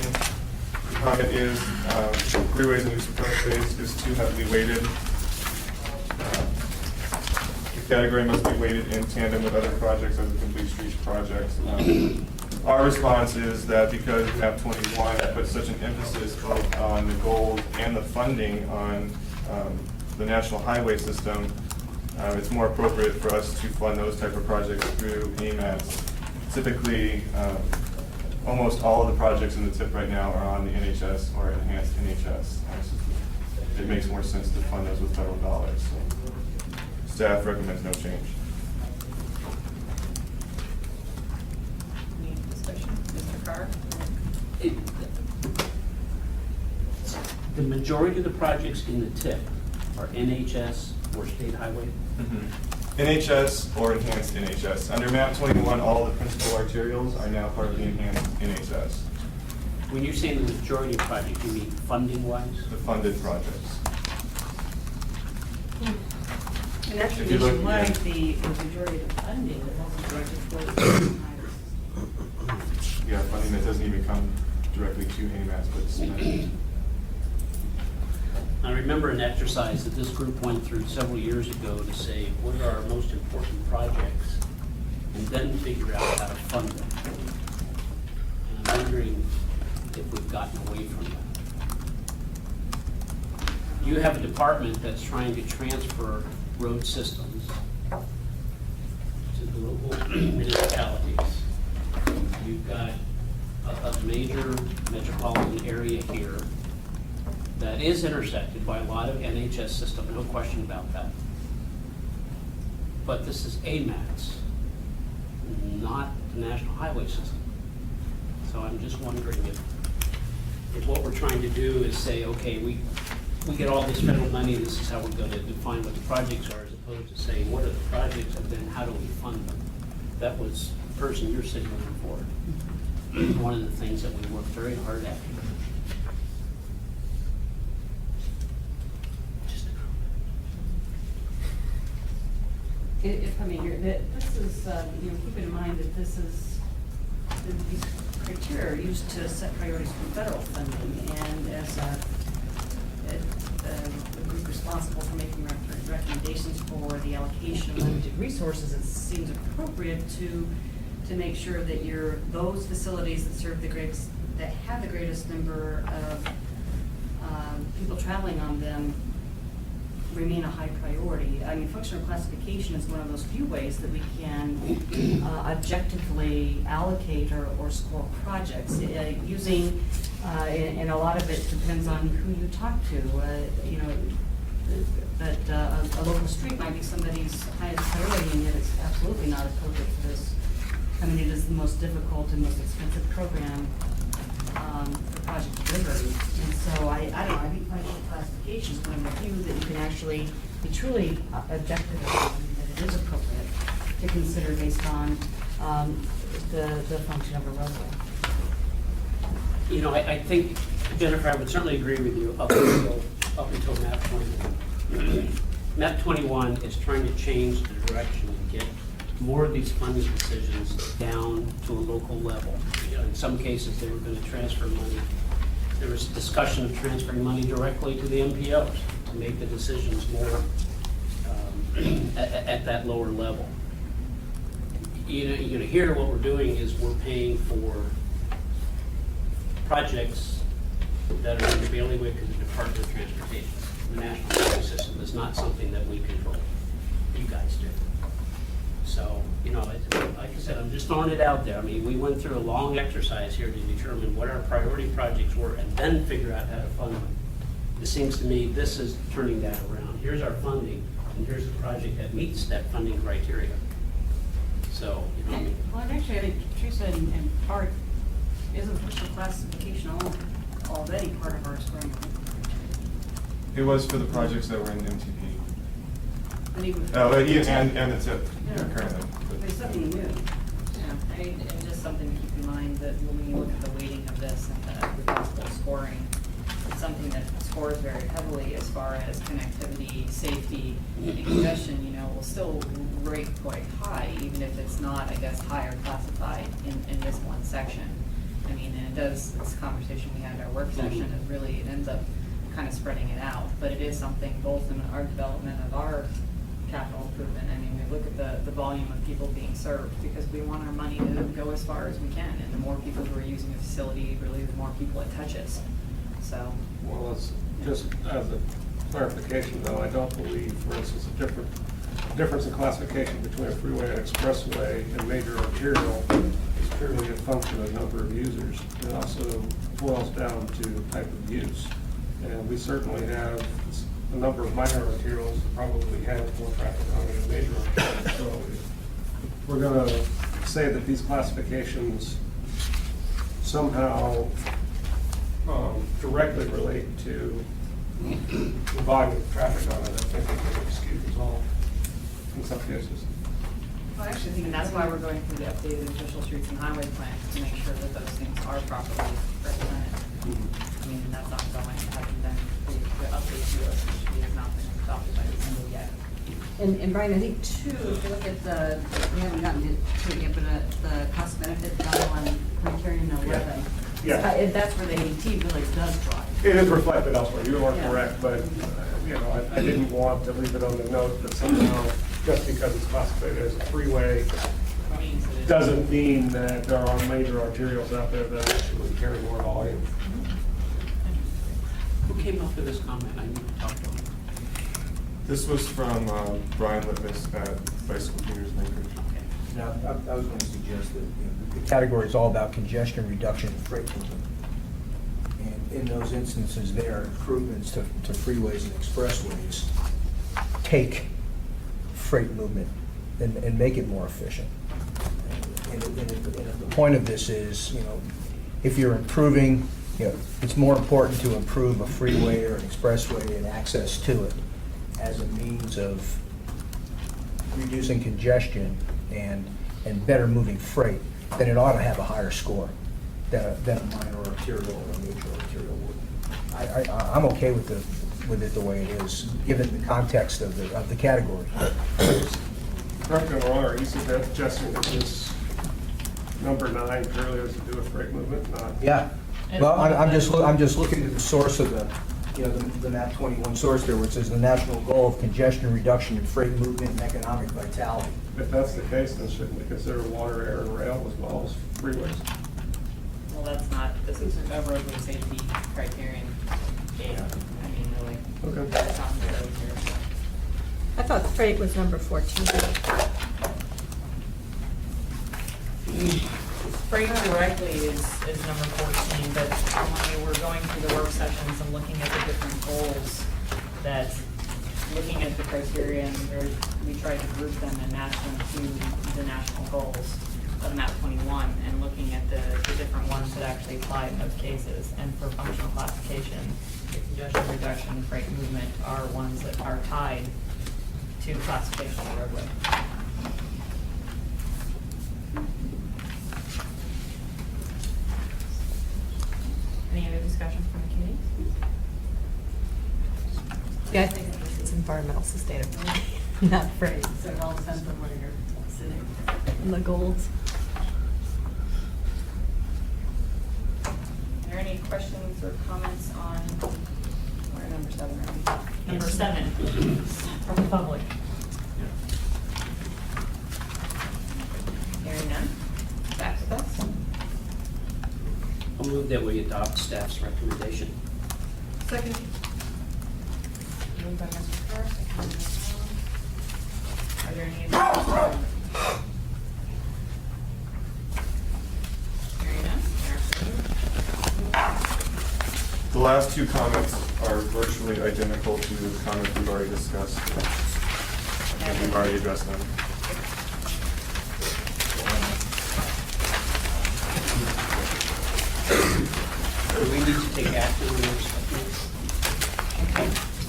The comment is freeways and use of roadways is too heavily weighted. The category must be weighted in tandem with other projects as a complete streets project. Our response is that because map 21 puts such an emphasis both on the goals and the funding on the national highway system, it's more appropriate for us to fund those type of projects through AMATS. Typically, almost all of the projects in the TIP right now are on the NHS or enhanced NHS. It makes more sense to fund those with federal dollars. So staff recommends no change. Any discussion? Mr. Carr? The majority of the projects in the TIP are NHS or state highway? NHS or enhanced NHS. Under map 21, all the principal arterials are now part of the enhanced NHS, When you're saying the majority of projects, you mean funding-wise? the funded projects. And actually, If you look- nationwide, the majority of the funding is also directed towards the Yeah, funding that doesn't even come directly to AMATS, but it's spent. I remember an exercise that this group went through several years ago to say, what are our most important projects? And then figure out how to fund them. And I'm wondering if we've gotten away from that. You have a department that's trying to transfer road systems to the local municipalities. You've got a major metropolitan area here that is intersected by a lot of NHS system, no question about that. But this is AMATS, not the National Highway System. So I'm just wondering if what we're trying to do is say, okay, we get all this federal money, this is how we're gonna define what the projects are, as opposed to saying, what are the projects, and then how do we fund them? That was the person you're signaling for. One of the things that we worked very hard at. Just a comment. If, I mean, this is, keep in mind that this is, these criteria are used to set priorities for federal funding, and as the group responsible for making recommendations for the allocation of limited resources, it seems appropriate to make sure that those facilities that serve that have the greatest number of people traveling on them remain a high priority. I mean, functional classification is one of those few ways that we can objectively allocate or score projects using, and a lot of it depends on who you talk to. You know, that a local street might be somebody's highest priority, and yet it's absolutely not appropriate for this. I mean, it is the most difficult and most expensive program for project delivery. And so I don't know, I think functional classification is one of the few that you can actually be truly objective about, that it is appropriate to consider based on the function of a roadway. You know, I think, Jennifer, I would certainly agree with you up until map 21. Map 21 is trying to change the direction and get more of these funding decisions down to a local level. You know, in some cases, they were going to transfer money. There was discussion of transferring money directly to the MPOs to make the decisions more at that lower level. You know, here what we're doing is we're paying for projects that are in the bailiwick of the Department of Transportation. The National Highway System is not something that we control. You guys do. So, you know, like I said, I'm just throwing it out there. I mean, we went through a long exercise here to determine what our priority projects were and then figure out how to fund them. It seems to me this is turning that around. Here's our funding, and here's the project that meets that funding criteria. So, you know, I mean, Well, and actually, I think Teresa in part isn't functional classification already part of our scoring. It was for the projects that were in MTP. But even And it's it Yeah. currently. There's something new. Yeah, I mean, and just something to keep in mind that when you look at the weighting of this and the possible scoring, it's something that scores very heavily as far as connectivity, safety, and congestion, you know, will still rate quite high, even if it's not, I guess, higher classified in this one section. I mean, and it does, this conversation we had at our work session, it ends up kind of spreading it out. But it is something both in our development of our capital improvement. I mean, we look at the volume of people being served because we want our money to go as far as we can. And the more people who are using the facility, really, the more people it touches. So. Well, it's just as a clarification, though, I don't believe, for instance, a difference in classification between a freeway and expressway and major arterial is purely a function of number of users. It also boils down to type of use. And we certainly have a number of minor arterials that probably have more traffic on it than major arterials. So if we're going to say that these classifications somehow directly relate to the volume of traffic on it, I think it could excuse resolve in some cases. Well, I actually think that's why we're going through the updated official streets and highway plans to make sure that those things are properly represented. I mean, that's ongoing, having been, the update to us has not been adopted by the Assembly yet. And Brian, I think too, if you look at we haven't gotten to it yet, but the cost benefit guideline criterion 11. Yeah. That's where the AT really does drive. It is reflected elsewhere, you are Yeah. correct, but, you know, I didn't want to leave it on the note that somehow, just because it's classified as a freeway, doesn't mean that there are major arterials out there that actually carry more volume. who came up with this comment? I need to talk to him. This was from Brian Litmus at Bicycle Commuters in Anchorage. Now, I was going to suggest that the category is all about congestion reduction and freight movement. And in those instances there, improvements to freeways and expressways take freight movement and make it more efficient. And the point of this is, you know, if you're improving, you know, it's more important to improve a freeway or an expressway and access to it as a means of reducing congestion and better moving freight, then it ought to have a higher score than a minor arterial or a major arterial would. I'm okay with it the way it is, given the context of the category. Correct me if I'm wrong, are you suggesting that this number 9 clearly has to do with freight movement, not? Yeah. Well, I'm just looking at the source of the you know, the map 21 source there, where it says the national goal of congestion reduction in freight movement and economic vitality. If that's the case, then shouldn't we consider water, air, and rail as well as freeways? Well, that's not, this is a roadway safety criterion. Yeah, I mean, really. Okay. That's not really here. I thought freight was number 14. Freight directly is number 14, but when we were going through the work sessions and looking at the different goals, that, looking at the criteria, and we tried to group them and match them to the national goals of MAP 21, and looking at the different ones that actually apply in those cases. And for functional classification, the congestion reduction and freight movement are ones that are tied to classification of roadway. Any other discussion from the committee? Yeah, I think it's environmental sustainability, not freight. So it all depends on where you're sitting. And the goals. Are there any questions or comments on, we're at number 7, right? Number Yes. 7, from the public. Hearing none, back with us. I'll move that we adopt staff's recommendation. Second. Moved by Mr. Carr, seconded by Ms. Allen. Are there any additional comments? Hearing none, we are so moved. The last two comments are virtually identical to the comments we've already discussed. And we've already addressed them. Do we need to take action on those statements?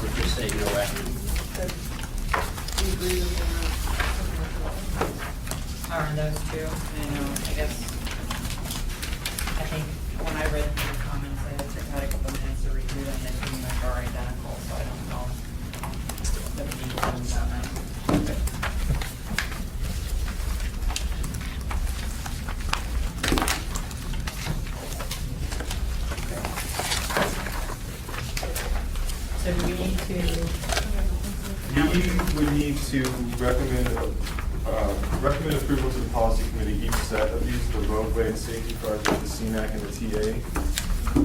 Or just say no action? Are in those two, I guess, I think when I read through the comments, I had a couple minutes to read through them, they pretty much are identical, so I don't know. That would be questions on that. Okay. So do we need to? We would need to recommend approval to the policy committee each set of these, the roadway and safety project, the CMAC and the TA. I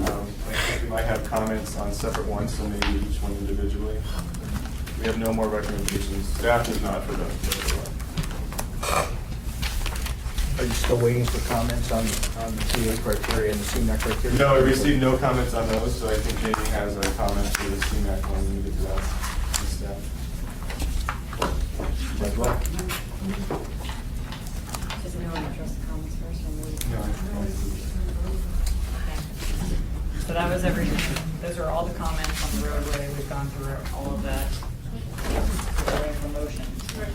think we might have comments on separate ones, so maybe each one individually. We have no more recommendations. Staff does not for them. Are you still waiting for comments on the TA criteria and the CMAC criteria? No, I received no comments on those, so I think Jamie has a comment for the CMAC one when we get to that. The staff. As well. Does anyone address the comments first or move? No, So that was everything. Those are all the comments on the roadway. We've gone through all of that. For motion.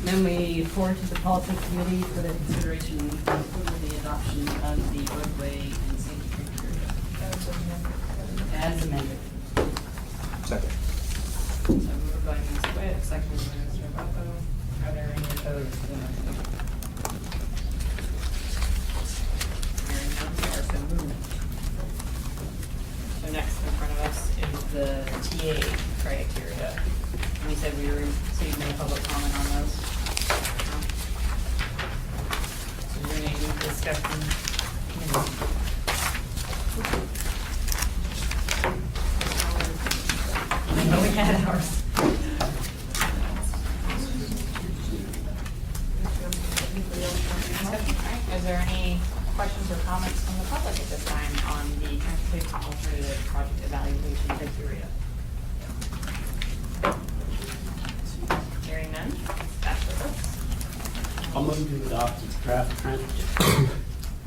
Then we forward to the policy committee for their consideration and approval of the adoption of the roadway and safety criteria. As amended. Second. So moved by Ms. Witt, seconded by Mr. Bucko. Are there any opposed to the motion? Hearing none, we are so moved. So next in front of us is the TA criteria. And we said we received no public comment on those. No? So we're going to need discussion. I know we had ours. Is there any questions or comments from the public at this time on the transportation alternative project evaluation criteria? Hearing none, back with us. I'll move to adopt the draft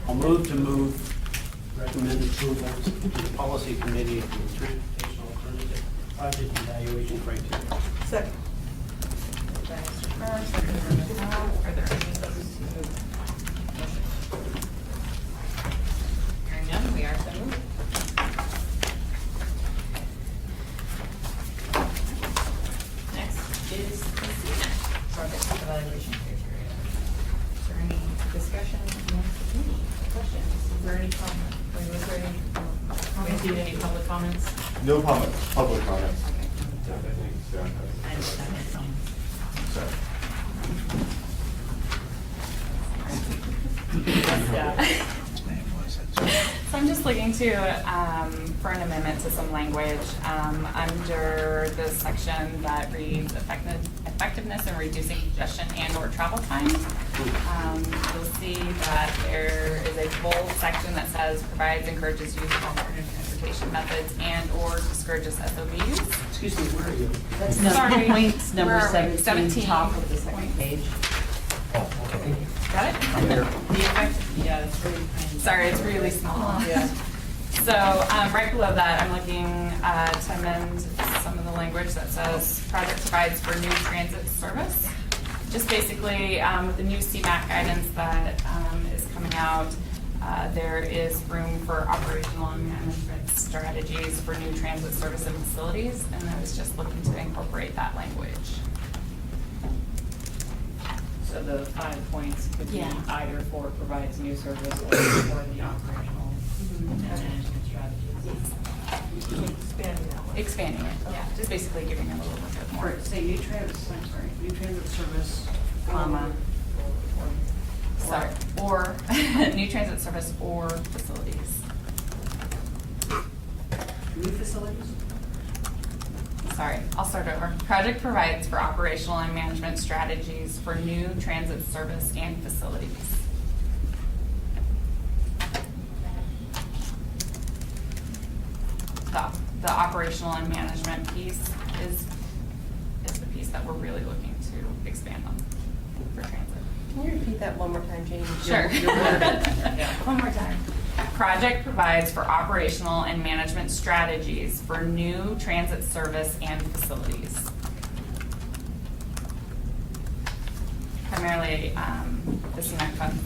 I'll move to recommend approval to the policy committee of the transportation alternative project evaluation criteria. Second. Moved by Mr. Carr, seconded by Ms. Howe. Are there any opposed to the motion? Hearing none, we are so moved. Next is the CMAC project evaluation criteria. Is there any discussion amongst the committee? Questions? Is there any comment? Was there any? We received any public comments? No public comments. Okay. Yeah, I think staff has- And some. Sorry. So I'm just looking for an amendment to some language under the section that reads effectiveness in reducing congestion and/or travel time. You'll see that there is a bold section that says provides, encourages use of alternative transportation methods and/or discourages SOBs. Excuse me, where are you? That's Sorry. points number Where are we? 17, top of the second page. Oh, okay. Got it? The effect, yeah, it's really tiny. Sorry, it's really small. Yeah. So right below that, I'm looking to amend some of the language that says project provides for new transit service. Just basically, with the new CMAQ guidance that is coming out, there is room for operational and management strategies for new transit service and facilities, and I was just looking to incorporate that language. So the 5 points could be Yeah. either for provides new service or for the operational and management strategies. Expanding that one. Expanding it, yeah, just basically giving it a little bit more. Or say new transit service, comma, Sorry, or new transit service or facilities. new facilities? Sorry, I'll start over. Project provides for operational and management strategies for new transit service and facilities. The operational and management piece is the piece that we're really looking to expand on for transit. Can you repeat that one more time, Jamie? Sure. Yeah. One more time. Project provides for operational and management strategies for new transit service and facilities. Primarily, the CMAQ funds.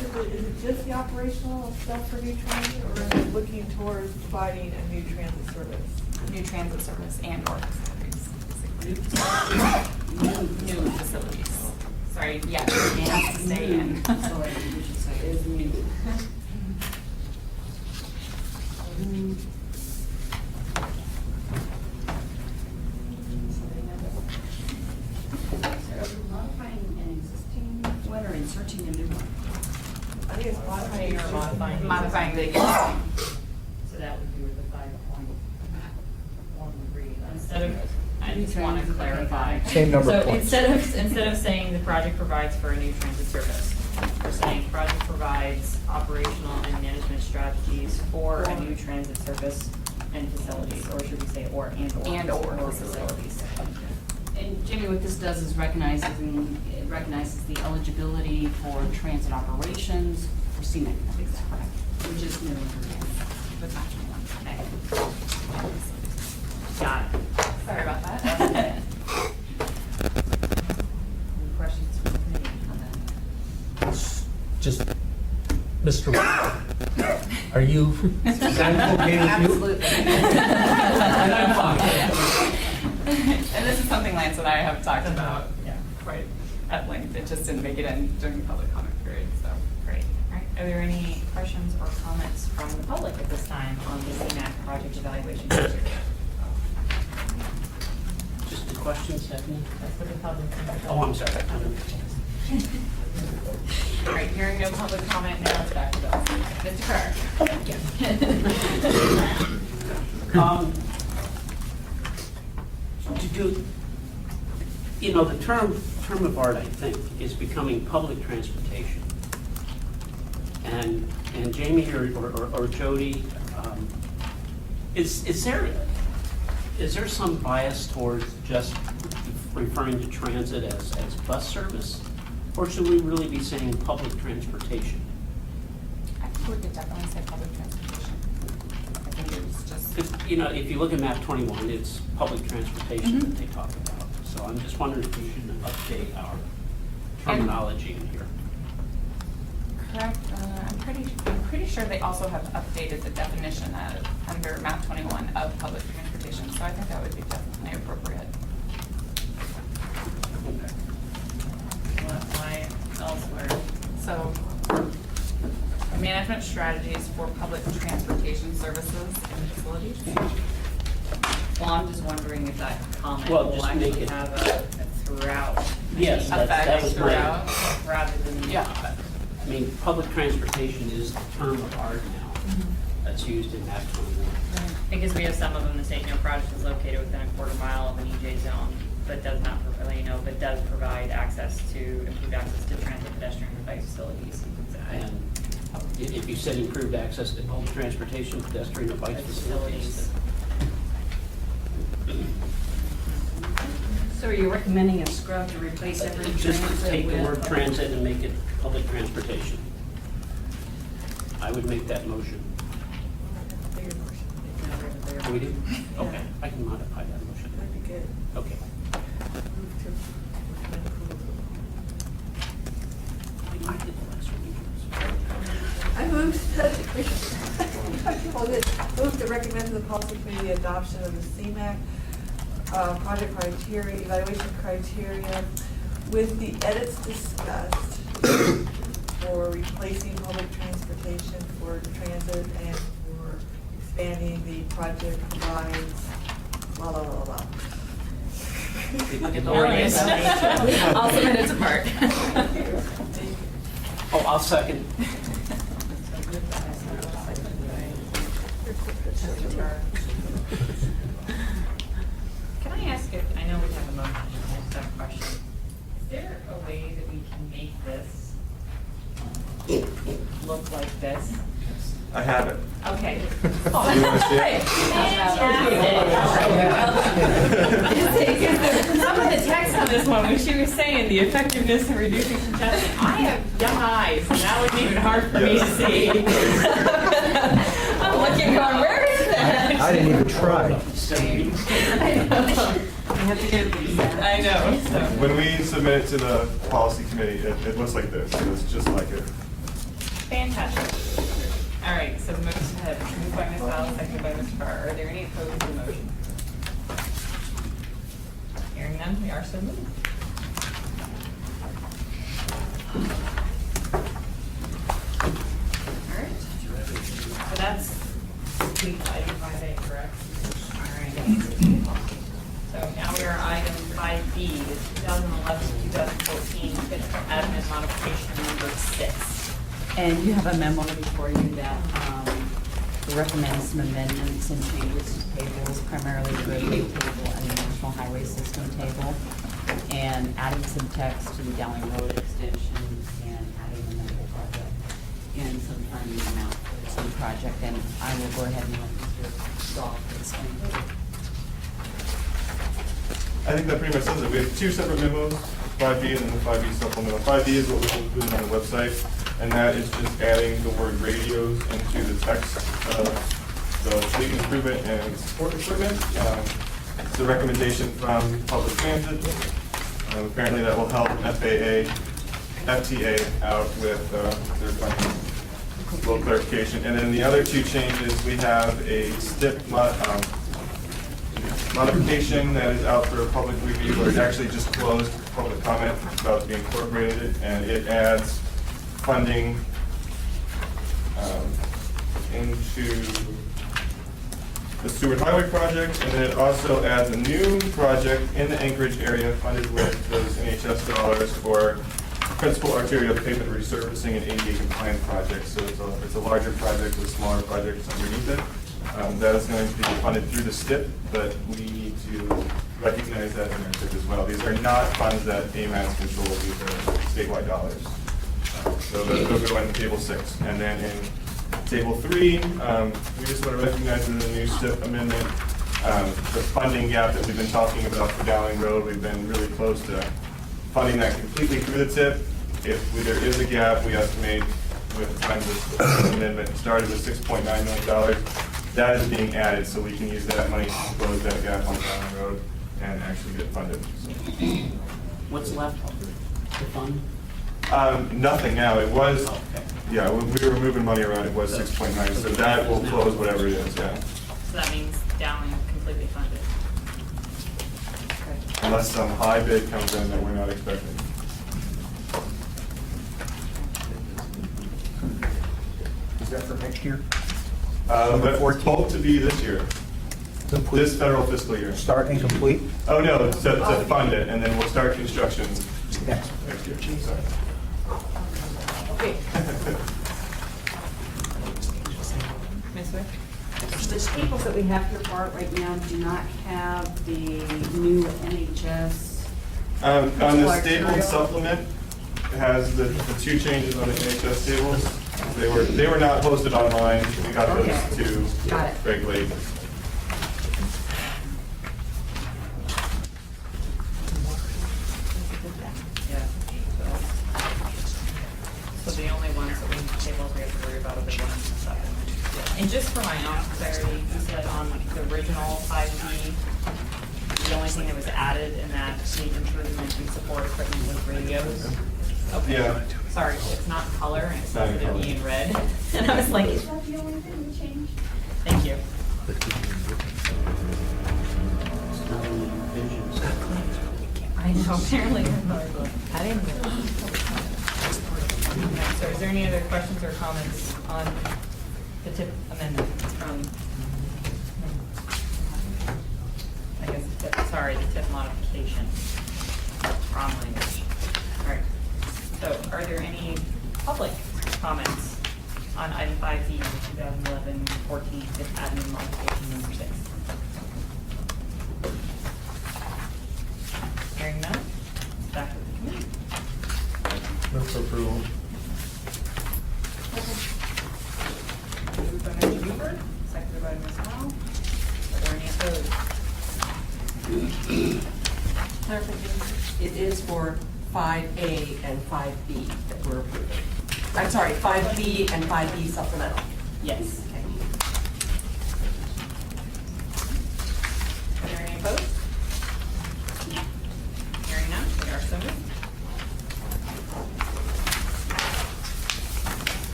Is it just the operational stuff for new transit, or is it looking towards providing a new transit service? New transit service and or facilities. New facilities. Sorry, yeah, it has to stay in. Facility, we should say, is new. Modifying an existing one or inserting a new one? I think it's modifying Or modifying. Modifying the existing. So that would be where the 5.1 would read. Instead of, I just want to clarify. Same number of So points. instead of saying the project provides for a new transit service, we're saying project provides operational and management strategies for a new transit service and facilities, or should we say or And or facilities. And Jamie, what this does is recognizes the eligibility for transit operations for CMAQ. Which is new. With matching one. Got it. Sorry about that. Any questions from the committee on that? Just, Mr. Are you, is that okay with you? Absolutely. And I'm fine. And this is something Lance and I have talked about Yeah. quite at length. It just didn't make it in during the public comment period, so. Great. All right. Are there any questions or comments from the public at this time on the CMAQ project evaluation criteria? Just a question, Stephanie? That's what the public. Oh, I'm sorry. All right, hearing no public comment, now it's back to Bill. Mr. Kerr. The term of art, I think, is becoming public transportation. And Jamie or Jody, is there some bias towards just referring to transit as bus service? Or should we really be saying public transportation? I think we could definitely say public transportation. I think it was just. Because, if you look at map 21, it's public transportation that they talk about. So I'm just wondering if we should update our terminology in here. Correct. I'm pretty sure they also have updated the definition under map 21 of public transportation. So I think that would be definitely appropriate. Why elsewhere? So, I mean, management strategies for public transportation services and facilities. Well, I'm just wondering if that comment Well, will just make actually it- have a throughout. Yes, that Effect was my, throughout. Rather than. yeah, I mean, public transportation is the term of art now that's used in that kind of. Because we have some of them that say, project is located within a quarter mile of an EJ zone, but does not, but does provide access to, improved access to transit, pedestrian, and bike facilities. And if you said improved access to public transportation, pedestrian, or bike facilities. So are you recommending a scrub to replace every Just transit take the with? word transit and make it public transportation. I would make that motion. We do? Okay, I can modify that motion. That'd be good. Okay. I did the last one. I move to recommend to the policy committee the adoption of the CMAC project criteria, evaluation criteria with the edits discussed for replacing public transportation for transit and for expanding the project provides, blah, blah, blah, blah. I'll submit it to Bart. Oh, I'll second. Can I ask if, I know we have a motion, I just have a question. Is there a way that we can make this look like this? I have it. Okay. You wanna see it? Some of the text on this one, when she was saying the effectiveness of reducing congestion, I have young eyes, and that was even hard for me to see. I'm looking going, where is that? I didn't even try. I know, so. When we submit it to the policy committee, it looks like this. It's just like it. Fantastic. All right, so the motion had moved by Ms. Allen, seconded by Mr. Farr. Are there any opposed to the motion? Hearing none, we are so moved. All right. So that's complete item 5A, correct? All right. So now we are item 5B, the 2011-2014 fiscal admin modification number 6. And you have a memo before you that recommends some amendments and changes to tables, primarily the roadway table and the National Highway System table, and adding some text to the Dowling Road extension and adding the medical project and some funding amount for the project. And I will go ahead and let Mr. Goff explain it. I think that pretty much says it. We have two separate memos, 5B and then the 5B supplemental. 5B is what we're including on the website, and that is just adding the word radios into the text of the fleet improvement and support equipment. It's a recommendation from public transit. Apparently that will help FTA out with their funding. Little clarification. And then the other two changes, we have a STIP modification that is out for public review, or it's actually just closed public comment about being incorporated, and it adds funding into the Seward Highway project, and then it also adds a new project in the Anchorage area funded with those NHS dollars for principal arterial pavement resurfacing and ADA compliant projects. So it's a larger project with smaller projects underneath it. That is going to be funded through the STIP, but we need to recognize that in our STIP as well. These are not funds that AMATS controls, these are statewide dollars. So those go into Table 6. And then in Table 3, we just want to recognize in the new STIP amendment, the funding gap that we've been talking about for Dowling Road. We've been really close to funding that completely through the TIP. If there is a gap, we estimate with the time this amendment started with $6.9 million. That is being added, so we can use that money to close that gap on Dowling Road and actually get funded. So. What's left to fund? Nothing now. It was, Oh, okay. yeah, when we were moving money around, it was 6.9, so that will close whatever it is, yeah. So that means Dowling completely funded. Unless some high bid comes in that we're not expecting. Is that for next year? That's supposed to be this year, this federal fiscal year. Start and complete? Oh, no, to fund it, and then we'll start construction Next. next year. Sorry. Okay. Ms. Wick? The tables that we have here, Bart, right now do not have the new NHS. On the Large stapled material. supplement, it has the two changes on the NHS tables. They were not posted online. We got Okay. those to Got it. Greg Lake. Yeah. So the only ones that we tables we have to worry about are the ones and stuff. And just for my own clarity, you said on the original 5B, the only thing that was added in that needs improvement in support equipment was radios. Okay. Yeah. Sorry, it's not color and it's Not supposed in to be color. in red. And I was like, Is that the only thing we changed? thank you. I know, apparently. I didn't get it. So is there any other questions or comments on the TIP amendment from, I guess, the TIP modification? Wrong language. All right. So are there any public comments on item 5B, 2011-14, TIP admin modification number 6? Hearing none, back to the committee. Move for approval. Moved by Mr. Buford, seconded by Ms. Howell. Are there any opposed? Clarification, it is for 5A and 5B that we're approving. I'm sorry, 5B and 5B supplemental. Yes. Okay. Are there any opposed? Hearing none, we are so moved.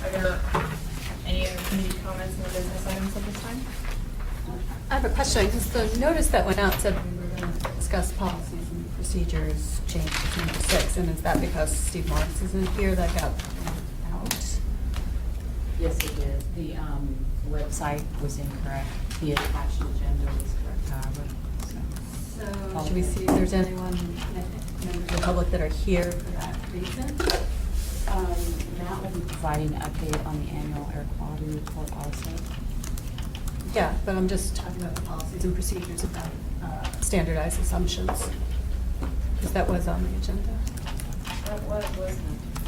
Are there any other committee comments on the business items at this time? I have a question, because the notice that went out said we were going to discuss policies and procedures change to number 6, and is that because Steve Morris isn't here that got out? Yes, it did. The website was incorrect. The attached agenda was correct, however. So should we see if there's anyone, members of the public that are here for that reason? Matt will be providing an update on the annual air quality report also. Yeah, but I'm just talking about the policies and procedures about standardized assumptions, because that was on the agenda. That wasn't it?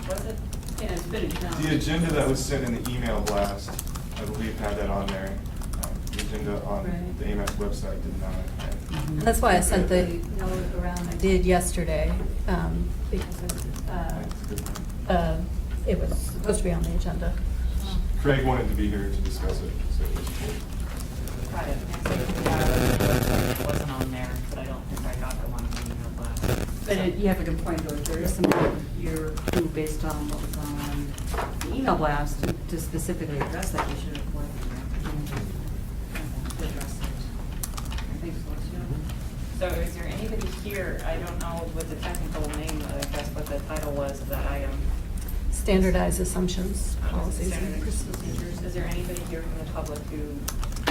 Was it? Yeah, it's been acknowledged. The agenda that was sent in the email blast, I believe, had that on there. The agenda on Right. the AMATS website did not. And that's why I sent the note around I did yesterday, because it was supposed to be on the agenda. Craig wanted to be here to discuss it. So Got it. It wasn't on there, but I don't think I got the one in the email blast. But you have a good point, though. There is some here who, based on what was on the email blast, to specifically address that, you should have collected the opportunity to address it. I think so, too. So is there anybody here, I don't know what the technical name, I guess what the title was of that item. Standardized assumptions, policies and Standard procedures. procedures. Is there anybody here from the public who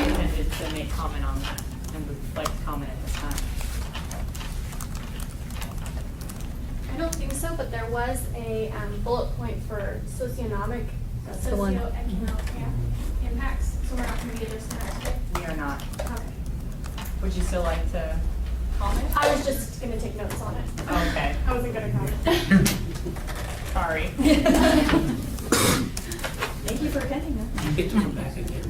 intended to make comment on that and would like to comment at this time? I don't think so, but there was a bullet point for socioeconomic, That's the one. socioeconomic impacts, so we're not going to be addressing that today. We are not. Okay. Would you still like to comment? I was just going to take notes on it. Okay. I wasn't going to comment. Sorry. Thank you for attending that. You get to come back again.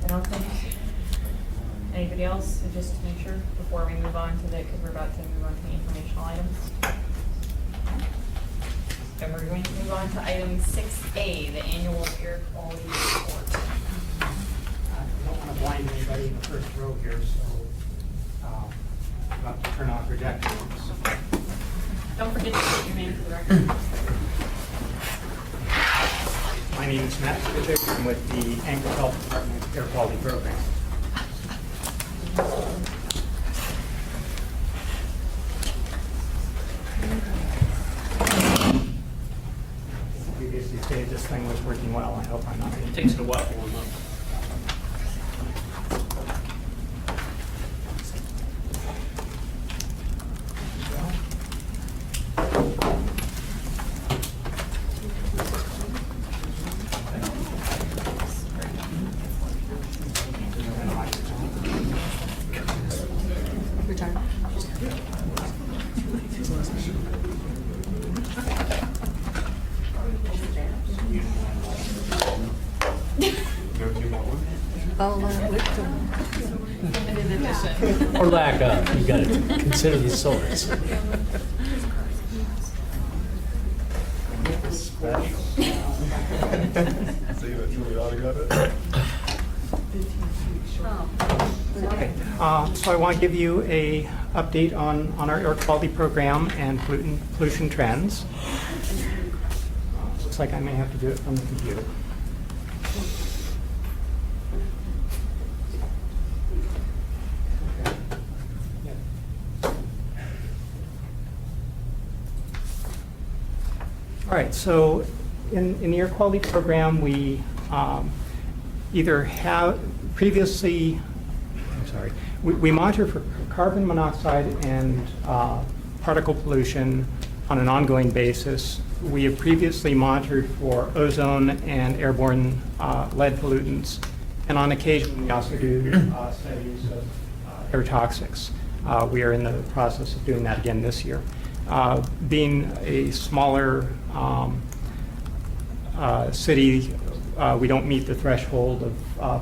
I don't think, anybody else, just to make sure, before we move on to the, because we're about to move on to the informational items. And we're going to move on to item 6A, the annual air quality report. I don't want to blind anybody in the first row here, so about to turn off projectors. Don't forget to state your name for the record. My My name is Matt Fitchick. I'm with the Anchorage Health Department Air Quality Program. Previously stated this thing was working well. I hope I'm not. It takes it a while to warm up. Or lack of, you gotta consider the source. Okay, so I want to give you a update on our air quality program and pollution trends. Looks like I may have to do it from the computer. All right, so in the air quality program, we either have previously, we monitor for carbon monoxide and particle pollution on an ongoing basis. We have previously monitored for ozone and airborne lead pollutants, and on occasion we also do studies of air toxics. We are in the process of doing that again this year. Being a smaller city, we don't meet the threshold of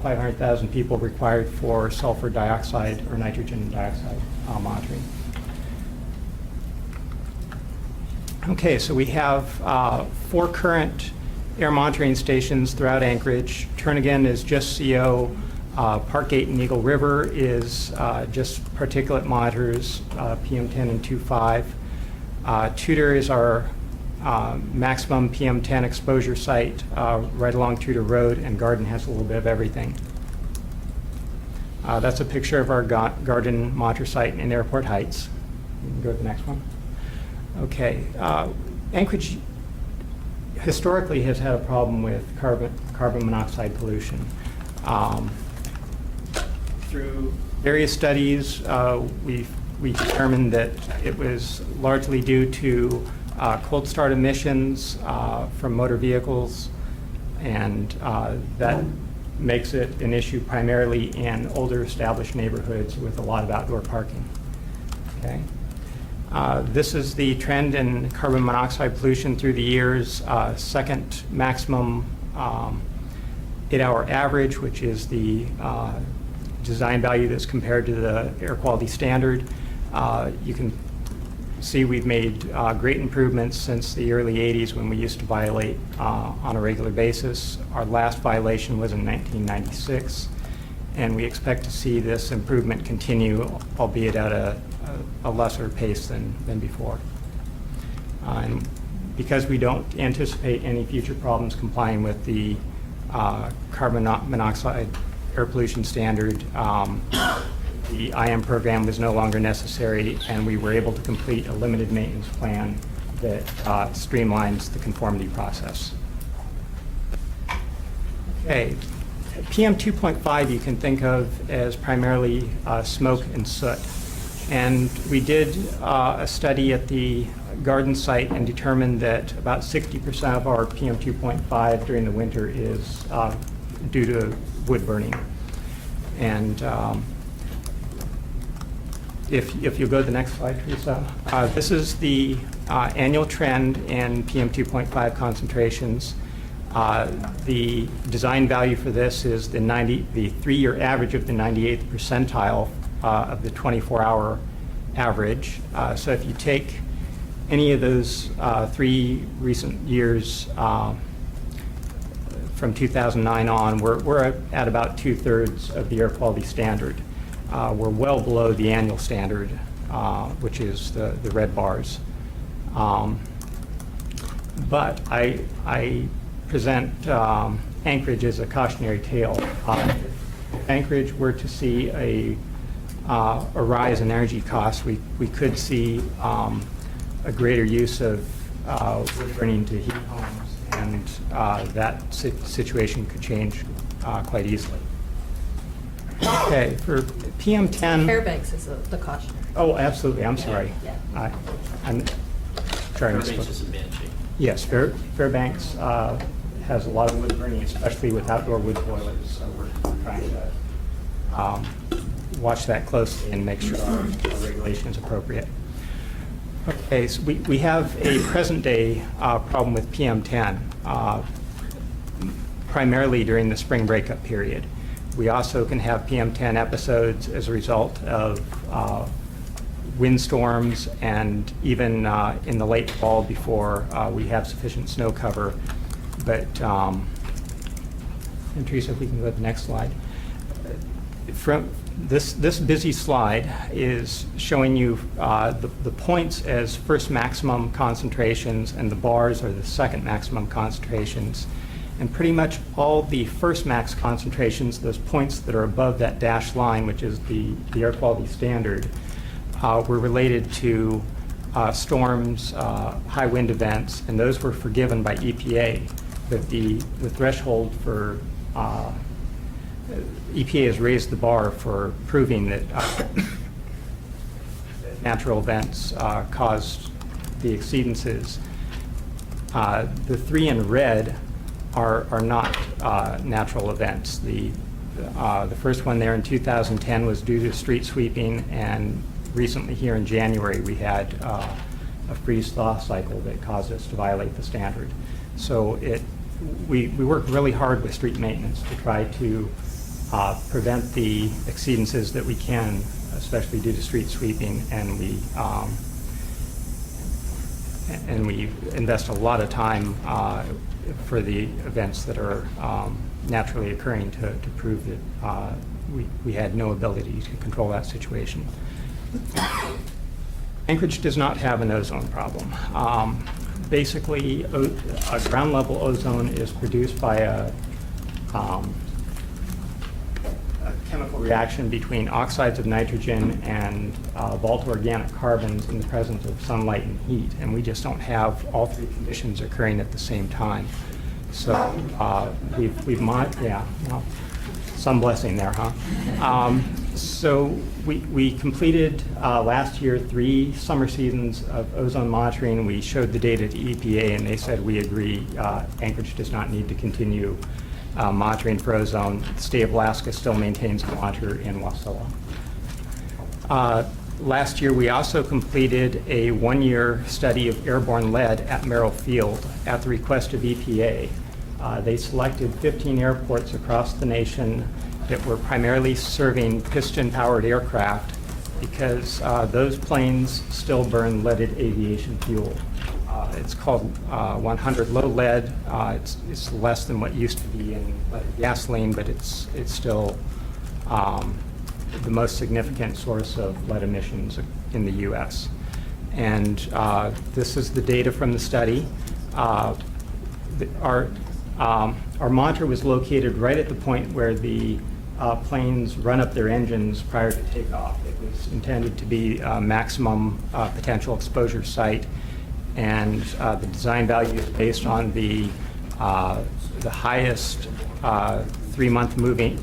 500,000 people required for sulfur dioxide or nitrogen dioxide monitoring. Okay, so we have 4 current air monitoring stations throughout Anchorage. Turnagain is just CO. Parkgate and Eagle River is just particulate monitors, PM10 and 2.5. Tudor is our maximum PM10 exposure site right along Tudor Road, and Garden has a little bit of everything. That's a picture of our Garden monitor site in Airport Heights. You can go to the next one. Okay, Anchorage historically has had a problem with carbon monoxide pollution. Through various studies, we determined that it was largely due to cold start emissions from motor vehicles, and that makes it an issue primarily in older established neighborhoods with a lot of outdoor parking. Okay. This is the trend in carbon monoxide pollution through the years. Second maximum 8-hour average, which is the design value that's compared to the air quality standard. You can see we've made great improvements since the early 80s when we used to violate on a regular basis. Our last violation was in 1996, and we expect to see this improvement continue, albeit at a lesser pace than before. And because we don't anticipate any future problems complying with the carbon monoxide air pollution standard, the IM program was no longer necessary, and we were able to complete a limited maintenance plan that streamlines the conformity process. Okay, PM 2.5 you can think of as primarily smoke and soot. And we did a study at the Garden site and determined that about 60% of our PM 2.5 during the winter is due to wood burning. And if you go to the next slide, Teresa, this is the annual trend in PM 2.5 concentrations. The design value for this is the 3-year average of the 98th percentile of the 24-hour average. So if you take any of those 3 recent years from 2009 on, we're at about 2/3 of the air quality standard. We're well below the annual standard, which is the red bars. But I present Anchorage as a cautionary tale. If Anchorage were to see a rise in energy costs, we could see a greater use of wood burning to heat homes, and that situation could change quite easily. Okay, for PM10. Fairbanks is the cautionary. Oh, absolutely, I'm sorry. Yeah. I'm sorry. Fairbanks is in bad shape. Yes, Fairbanks has a lot of wood burning, especially with outdoor wood boilers, so we're trying to watch that closely and make sure our regulation is appropriate. Okay, so we have a present-day problem with PM10, primarily during the spring breakup period. We also can have PM10 episodes as a result of windstorms and even in the late fall before we have sufficient snow cover. But, and Teresa, if we can go to the next slide. From this busy slide is showing you the points as first maximum concentrations, and the bars are the second maximum concentrations. And pretty much all the first max concentrations, those points that are above that dashed line, which is the air quality standard, were related to storms, high wind events, and those were forgiven by EPA. But the threshold for EPA has raised the bar for proving that natural events caused the exceedances. The three in red are not natural events. The first one there in 2010 was due to street sweeping, and recently here in January we had a freeze-thaw cycle that caused us to violate the standard. So we work really hard with street maintenance to try to prevent the exceedances that we can, especially due to street sweeping, and we invest a lot of time for the events that are naturally occurring to prove that we had no ability to control that situation. Anchorage does not have an ozone problem. Basically, a ground level ozone is produced by a chemical reaction between oxides of nitrogen and volatile organic carbons in the presence of sunlight and heat, and we just don't have all three conditions occurring at the same time. So well, some blessing there, huh? So we completed last year 3 summer seasons of ozone monitoring. We showed the data to EPA, and they said we agree. Anchorage does not need to continue monitoring for ozone. The state of Alaska still maintains a monitor in Wasilla. Last year, we also completed a 1-year study of airborne lead at Merrill Field at the request of EPA. They selected 15 airports across the nation that were primarily serving piston-powered aircraft because those planes still burn leaded aviation fuel. It's called 100 low lead. It's less than what used to be in leaded gasoline, but it's still the most significant source of lead emissions in the U.S. And this is the data from the study. Our monitor was located right at the point where the planes run up their engines prior to takeoff. It was intended to be a maximum potential exposure site, and the design value is based on the highest 3-month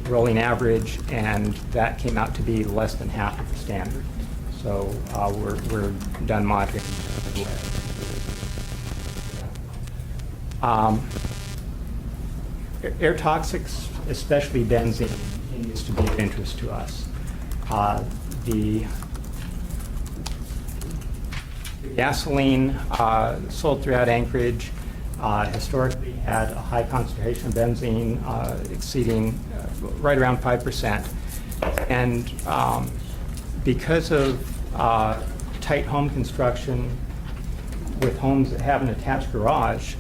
rolling average, and that came out to be less than half of the standard. So we're done monitoring. Air toxics, especially benzene, continues to be of interest to us. The gasoline sold throughout Anchorage historically had a high concentration of benzene exceeding right around 5%. And because of tight home construction with homes that have an attached garage,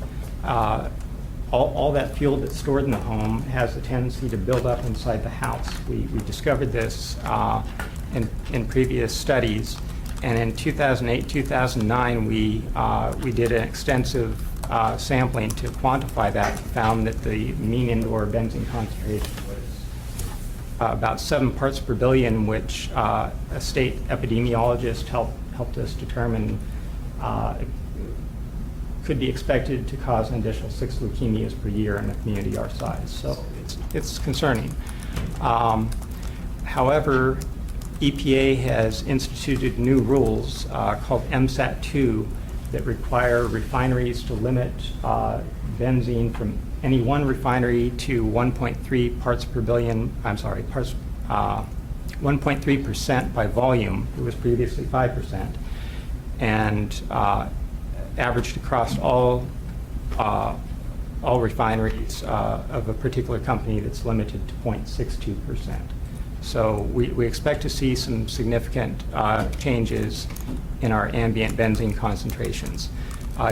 all that fuel that's stored in the home has a tendency to build up inside the house. We discovered this in previous studies, and in 2008, 2009, we did an extensive sampling to quantify that, found that the mean indoor benzene concentration was about 7 parts per billion, which a state epidemiologist helped us determine could be expected to cause an additional 6 leukemias per year in a community our size. So it's concerning. However, EPA has instituted new rules called MSAT-2 that require refineries to limit benzene from any one refinery to 1.3 parts per billion, 1.3% by volume. It was previously 5%, and averaged across all refineries of a particular company that's limited to 0.62%. So we expect to see some significant changes in our ambient benzene concentrations.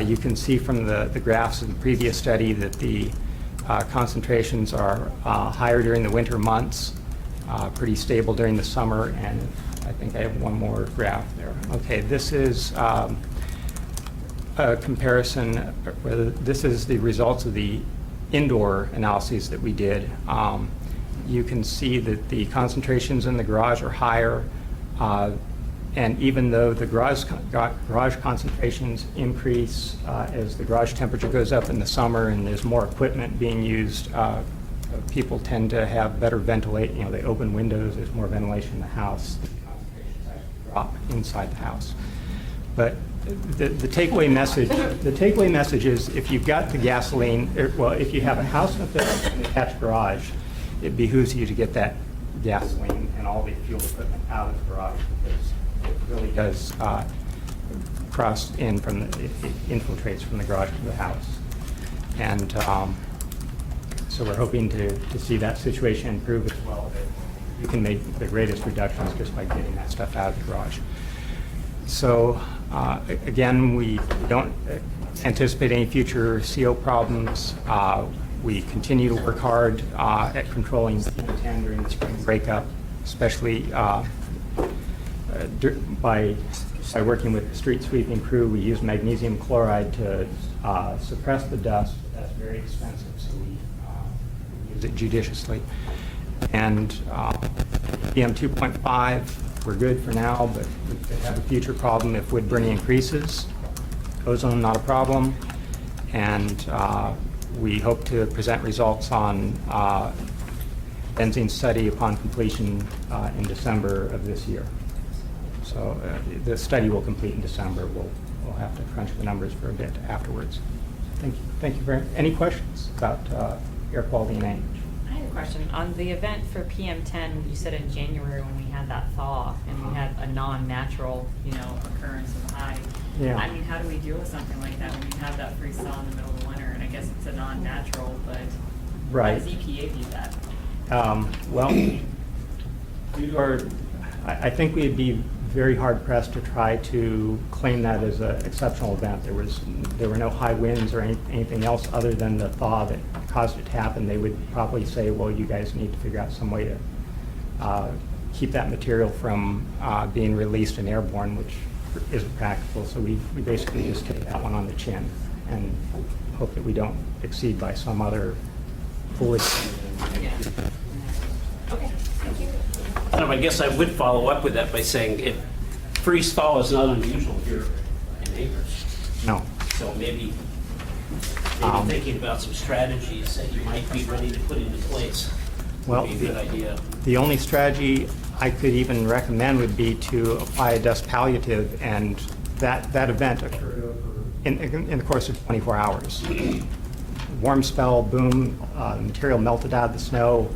You can see from the graphs of the previous study that the concentrations are higher during the winter months, pretty stable during the summer, and I think I have one more graph there. Okay, this is a comparison. This is the results of the indoor analyses that we did. You can see that the concentrations in the garage are higher, and even though the garage concentrations increase as the garage temperature goes up in the summer and there's more equipment being used, people tend to have better ventilation. They open windows, there's more ventilation in the house. The concentrations actually drop inside the house. But the takeaway message is if you've got the gasoline, if you have a house with an attached garage, it behooves you to get that gasoline and all the fuel equipment out of the garage, because it really does cross in from it infiltrates from the garage to the house. And so we're hoping to see that situation improve as well. That you can make the greatest reductions just by getting that stuff out of the garage. So again, we don't anticipate any future CO problems. We continue to work hard at controlling PM10 during the spring breakup, especially by working with the street sweeping crew. We use magnesium chloride to suppress the dust. That's very expensive, so we use it judiciously. And PM 2.5, we're good for now, but we could have a future problem if wood burning increases. Ozone, not a problem. And we hope to present results on benzene study upon completion in December of this year. So the study will complete in December. We'll have to crunch the numbers for a bit afterwards. Thank you. Thank you very much. Any questions about air quality and age? I had a question. On the event for PM10, you said in January when we had that thaw and we had a non-natural, occurrence of high. Yeah. I mean, how do we deal with something like that when you have that freeze thaw in the middle of the winter? And I guess it's a non-natural, but Right. how does EPA view that? Well, I think we'd be very hard pressed to try to claim that as an exceptional event. There were no high winds or anything else other than the thaw that caused it to happen. They would probably say, well, you guys need to figure out some way to keep that material from being released and airborne, which isn't practical. So we basically just take that one on the chin and hope that we don't exceed by some other foolish. Okay, thank you. I guess I would follow up with that by saying if freeze thaw is not unusual here in Acres. No. So maybe thinking about some strategies that you might be ready to put into place Well, would be a good idea. The only strategy I could even recommend would be to apply a dust palliative, and that event occurred in the course of 24 hours. Warm spell, boom, material melted out of the snow,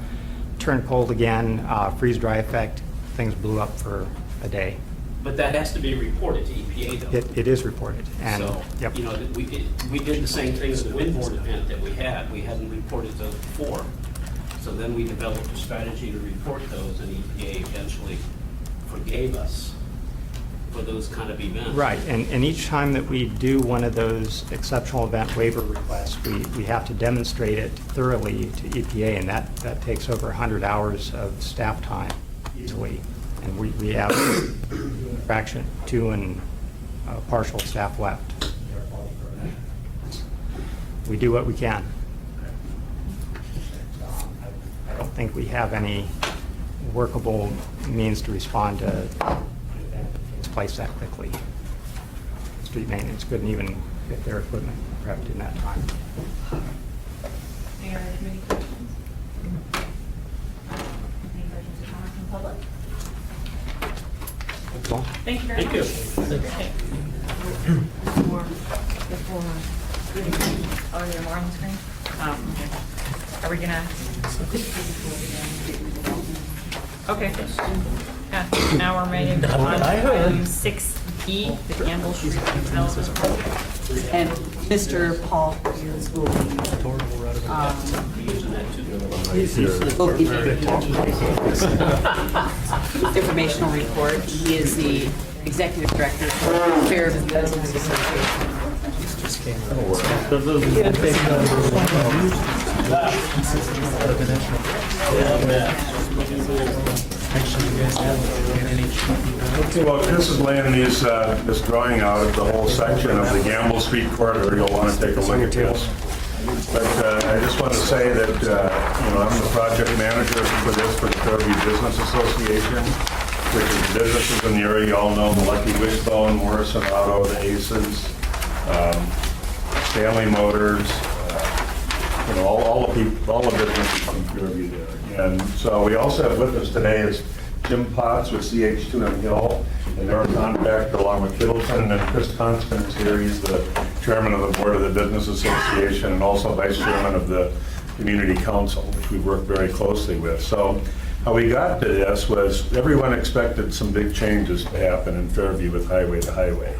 turned cold again, freeze-dry effect, things blew up for a day. But that has to be reported to EPA, though. It is reported, and So, yep. we did the same thing with the windborne event that we had. We hadn't reported those before. So then we developed a strategy to report those, and EPA eventually forgave us for those kind of events. Right, and each time that we do one of those exceptional event waiver requests, we have to demonstrate it thoroughly to EPA, and that takes over 100 hours of staff time easily. And we have two and partial staff left. we do what we can. I don't think we have any workable means to respond to this place that quickly. Street maintenance couldn't even get their equipment prepped in that time. Any other committee questions? Any questions or comments from the public? That's all. Thank you very much. Oh, is there more on the screen? Okay. Are we gonna? Okay. Yeah, now we're ready on item 6E, the Gamble Street Development Project. And Mr. Paul Pierce will be, informational report. He is the executive director of Fair Business Association. Okay, well, Chris is laying this drawing out of the whole section of the Gamble Street corridor. You'll want to take a look at this. But I just want to say that, I'm the project manager for this for the Fairview Business Association, which is businesses in the area. You all know the Lucky Wishbone, Morrison Auto, the Aces, Stanley Motors, all the businesses from Fairview there. And so we also have with us today is Jim Potts with CH2M Hill, and they're in contact along with Kittleton, and then Chris Constant is here. He's the chairman of the board of the Business Association and also vice chairman of the Community Council, which we work very closely with. So how we got to this was everyone expected some big changes to happen in Fairview with highway to highway.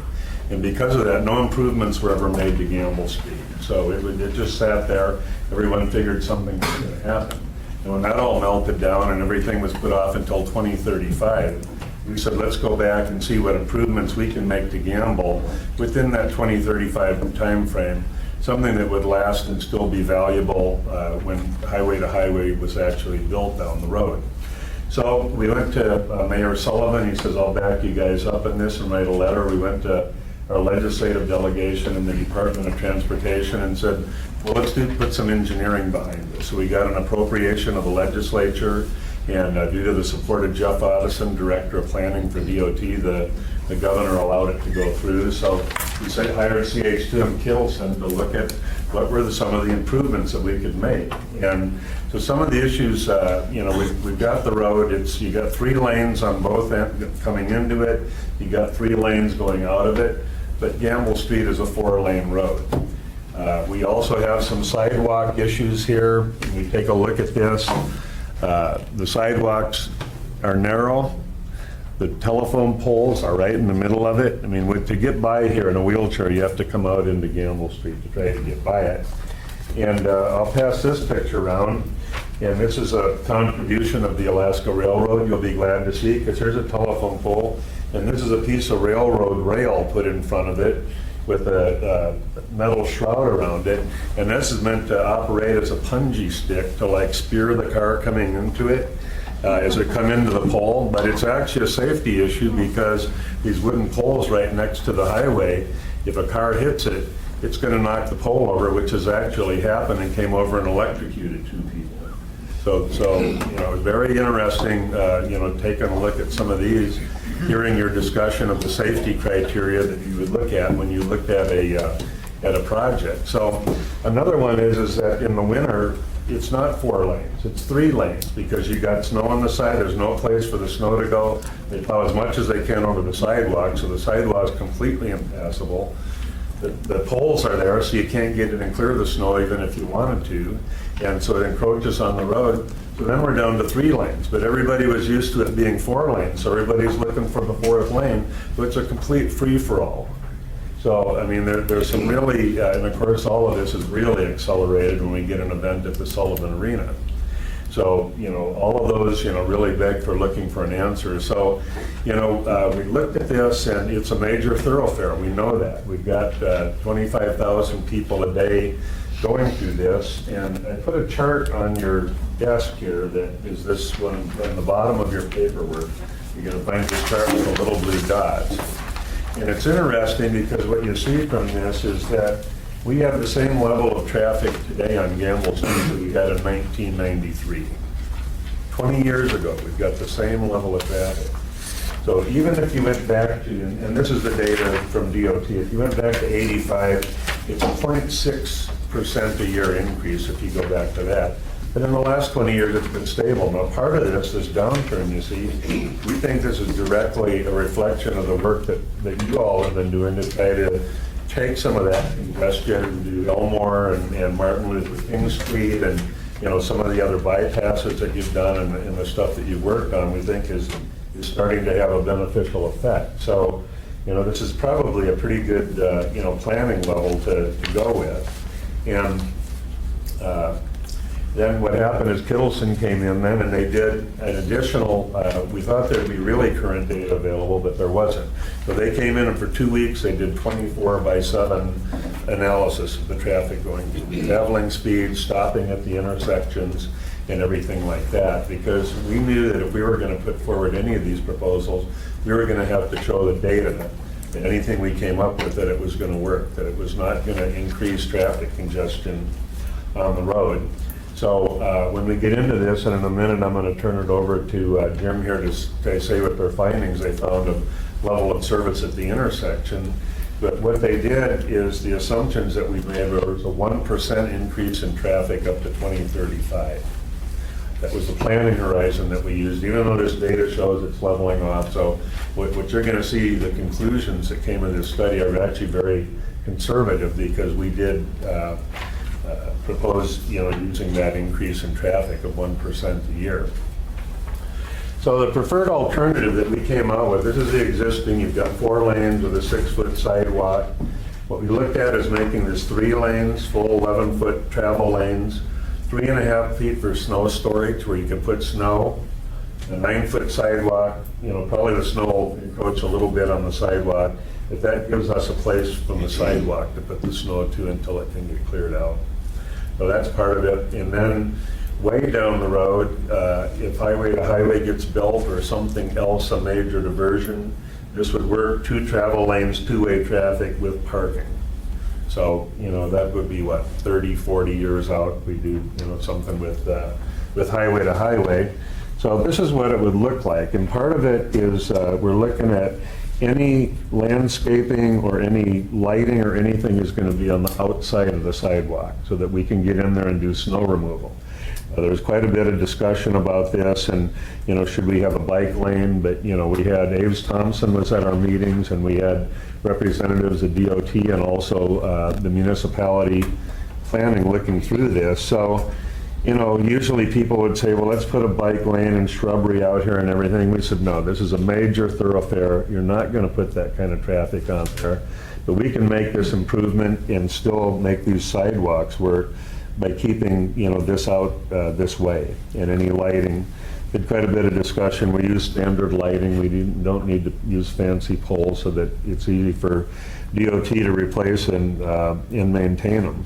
And because of that, no improvements were ever made to Gamble Street. So it just sat there. Everyone figured something was going to happen. And when that all melted down and everything was put off until 2035, we said, let's go back and see what improvements we can make to Gamble within that 2035 time frame, something that would last and still be valuable when highway to highway was actually built down the road. So we went to Mayor Sullivan. He says, I'll back you guys up in this and write a letter. We went to our legislative delegation in the Department of Transportation and said, well, let's put some engineering behind this. So we got an appropriation of the legislature, and due to the support of Jeff Otteson, Director of Planning for DOT, the governor allowed it to go through. So we hired CH2M Kittleton to look at what were some of the improvements that we could make. And so some of the issues, we've got the road. You got 3 lanes on both ends coming into it. You got 3 lanes going out of it. But Gamble Street is a 4-lane road. We also have some sidewalk issues here. When we take a look at this, the sidewalks are narrow. The telephone poles are right in the middle of it. I mean, to get by here in a wheelchair, you have to come out into Gamble Street to try to get by it. And I'll pass this picture around. And this is a contribution of the Alaska Railroad. You'll be glad to see, because here's a telephone pole, and this is a piece of railroad rail put in front of it with a metal shroud around it. And this is meant to operate as a punji stick to spear the car coming into it as it come into the pole. But it's actually a safety issue because these wooden poles right next to the highway, if a car hits it, it's going to knock the pole over, which has actually happened and came over and electrocuted 2 people. So it was very interesting, taking a look at some of these, hearing your discussion of the safety criteria that you would look at when you looked at a project. So another one is that in the winter, it's not 4 lanes, it's 3 lanes, because you got snow on the side. There's no place for the snow to go. They plow as much as they can over the sidewalk, so the sidewalk is completely impassable. The poles are there, so you can't get in and clear the snow even if you wanted to, and so it encroaches on the road. So then we're down to 3 lanes, but everybody was used to it being 4 lanes, so everybody's looking for the 4th lane, so it's a complete free-for-all. So, I mean, there's some really, and of course, all of this is really accelerated when we get an event at the Sullivan Arena. So, all of those, really beg for looking for an answer. So, we looked at this, and it's a major thoroughfare. We know that. We've got 25,000 people a day going through this, and I put a chart on your desk here that is this one on the bottom of your paperwork. You're going to find this chart with the little blue dots. And it's interesting because what you see from this is that We have the same level of traffic today on Gamble Street that we had in 1993. 20 years ago, we've got the same level of traffic. So even if you went back to, and this is the data from DOT, if you went back to 85, it's a 0.6% a year increase if you go back to that. But in the last 20 years, it's been stable. Now, part of this downturn, you see, we think this is directly a reflection of the work that you all have been doing to try to take some of that congestion to Elmore and Martin Luther King Street and, you know, some of the other bypasses that you've done and the stuff that you've worked on, we think is starting to have a beneficial effect. So, you know, this is probably a pretty good, you know, planning level to go with. And then what happened is Kittleson came in then and they did an additional, we thought there'd be really current data available, but there wasn't. So they came in and for 2 weeks they did 24/7 analysis of the traffic going through, traveling speeds, stopping at the intersections, and everything like that, because we knew that if we were going to put forward any of these proposals, we were going to have to show the data that anything we came up with, that it was going to work, that it was not going to increase traffic congestion on the road. So when we get into this, and in a minute I'm going to turn it over to Jim here to say what their findings they found of level of service at the intersection. But what they did is the assumptions that we made were a 1% increase in traffic up to 2035. That was the planning horizon that we used, even though this data shows it's leveling off. So what you're going to see, the conclusions that came in this study are actually very conservative, because we did propose, you know, using that increase in traffic of 1% a year. So the preferred alternative that we came out with, this is the existing, you've got 4 lanes with a 6-foot sidewalk. What we looked at is making this 3 lanes, full 11-foot travel lanes, 3.5 feet for snow storage where you can put snow, a 9-foot sidewalk, you know, probably the snow will encroach a little bit on the sidewalk, but that gives us a place from the sidewalk to put the snow to until it can get cleared out. So that's part of it. And then way down the road, if highway to highway gets built or something else, a major diversion, this would work 2 travel lanes, 2-way traffic with parking. So, you know, that would be what, 30, 40 years out, we do, you know, something with highway to highway. So this is what it would look like. And part of it is we're looking at any landscaping or any lighting or anything is going to be on the outside of the sidewalk so that we can get in there and do snow removal. There's quite a bit of discussion about this, and, you know, should we have a bike lane? But, you know, we had Aves Thompson was at our meetings, and we had representatives of DOT and also the municipality planning looking through this. So, you know, usually people would say, well, let's put a bike lane and shrubbery out here and everything. We said, no, this is a major thoroughfare. You're not going to put that kind of traffic on there. But we can make this improvement and still make these sidewalks work by keeping, you know, this out this way, and any lighting. Did quite a bit of discussion. We use standard lighting. We don't need to use fancy poles so that it's easy for DOT to replace and maintain them.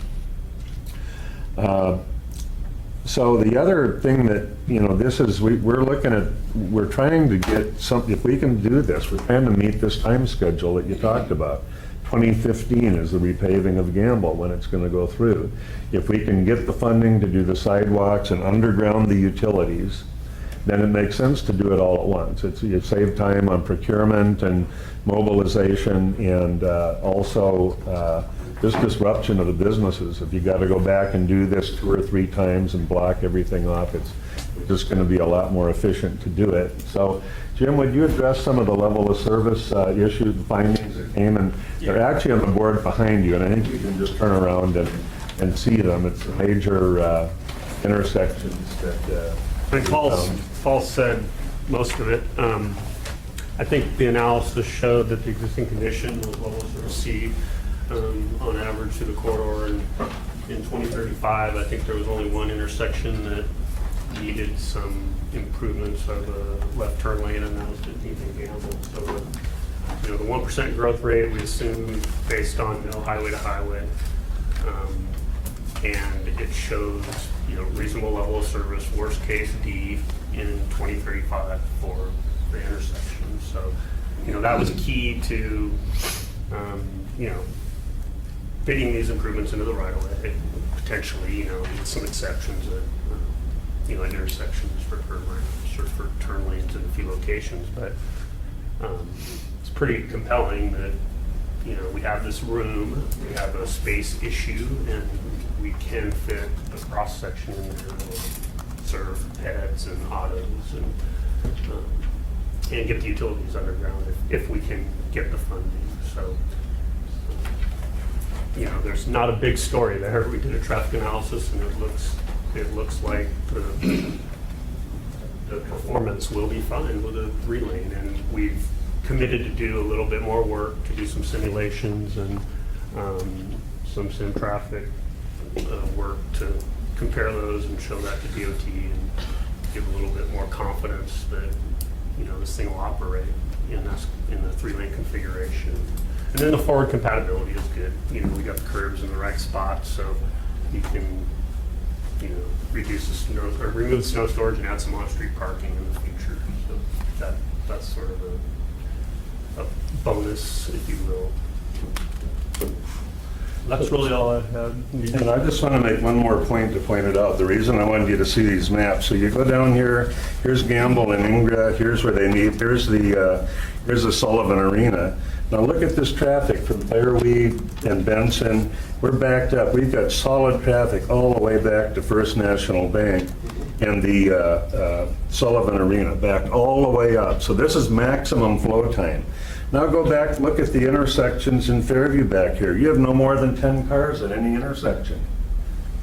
So the other thing that, you know, this is, we're trying to get something, if we can do this, we're trying to meet this time schedule that you talked about. 2015 is the repaving of Gamble when it's going to go through. If we can get the funding to do the sidewalks and underground the utilities, then it makes sense to do it all at once. You save time on procurement and mobilization, and also just disruption of the businesses. If you got to go back and do this 2 or 3 times and block everything off, it's just going to be a lot more efficient to do it. So, Jim, would you address some of the level of service issues, findings that came? And they're actually on the board behind you, and I think you can just turn around and see them. It's major intersections that I think Paul said most of it. I think the analysis showed that the existing condition was level of service C on average through the corridor. And in 2035, I think there was only one intersection that needed some improvements of a left turn lane, and that was 15th and Gamble. So, you know, the 1% growth rate we assume based on no highway to highway, and it shows, you know, reasonable level of service, worst case D in 2035 for the intersection. So, you know, that was key to, you know, fitting these improvements into the right-of-way, potentially, with some exceptions at, at intersections for curb ramps or for turn lanes in a few locations, but it's pretty compelling that, we have this room, we have a space issue, and we can fit a cross-section in there that will serve peds and autos and get the utilities underground if we can get the funding. So, there's not a big story there. We did a traffic analysis, and it looks like the performance will be fine with a 3-lane, and we've committed to do a little bit more work to do some simulations and some sim traffic work to compare those and show that to DOT and give a little bit more confidence that this thing will operate in the 3-lane configuration. And then the forward compatibility is good. We got the curbs in the right spots, so you can reduce the snow or remove the snow storage and add some on-street parking in the future. So that's sort of a bonus, if you will. That's really all I had. And I just want to make one more point to point it out. The reason I wanted you to see these maps, so you go down here, here's Gamble and Ingra, here's where they meet, here's the Sullivan Arena. Now look at this traffic from Fireweed and Benson. We're backed up. We've got solid traffic all the way back to First National Bank and the Sullivan Arena, backed all the way up. So this is maximum flow time. Now go back, look at the intersections in Fairview back here. You have no more than 10 cars at any intersection.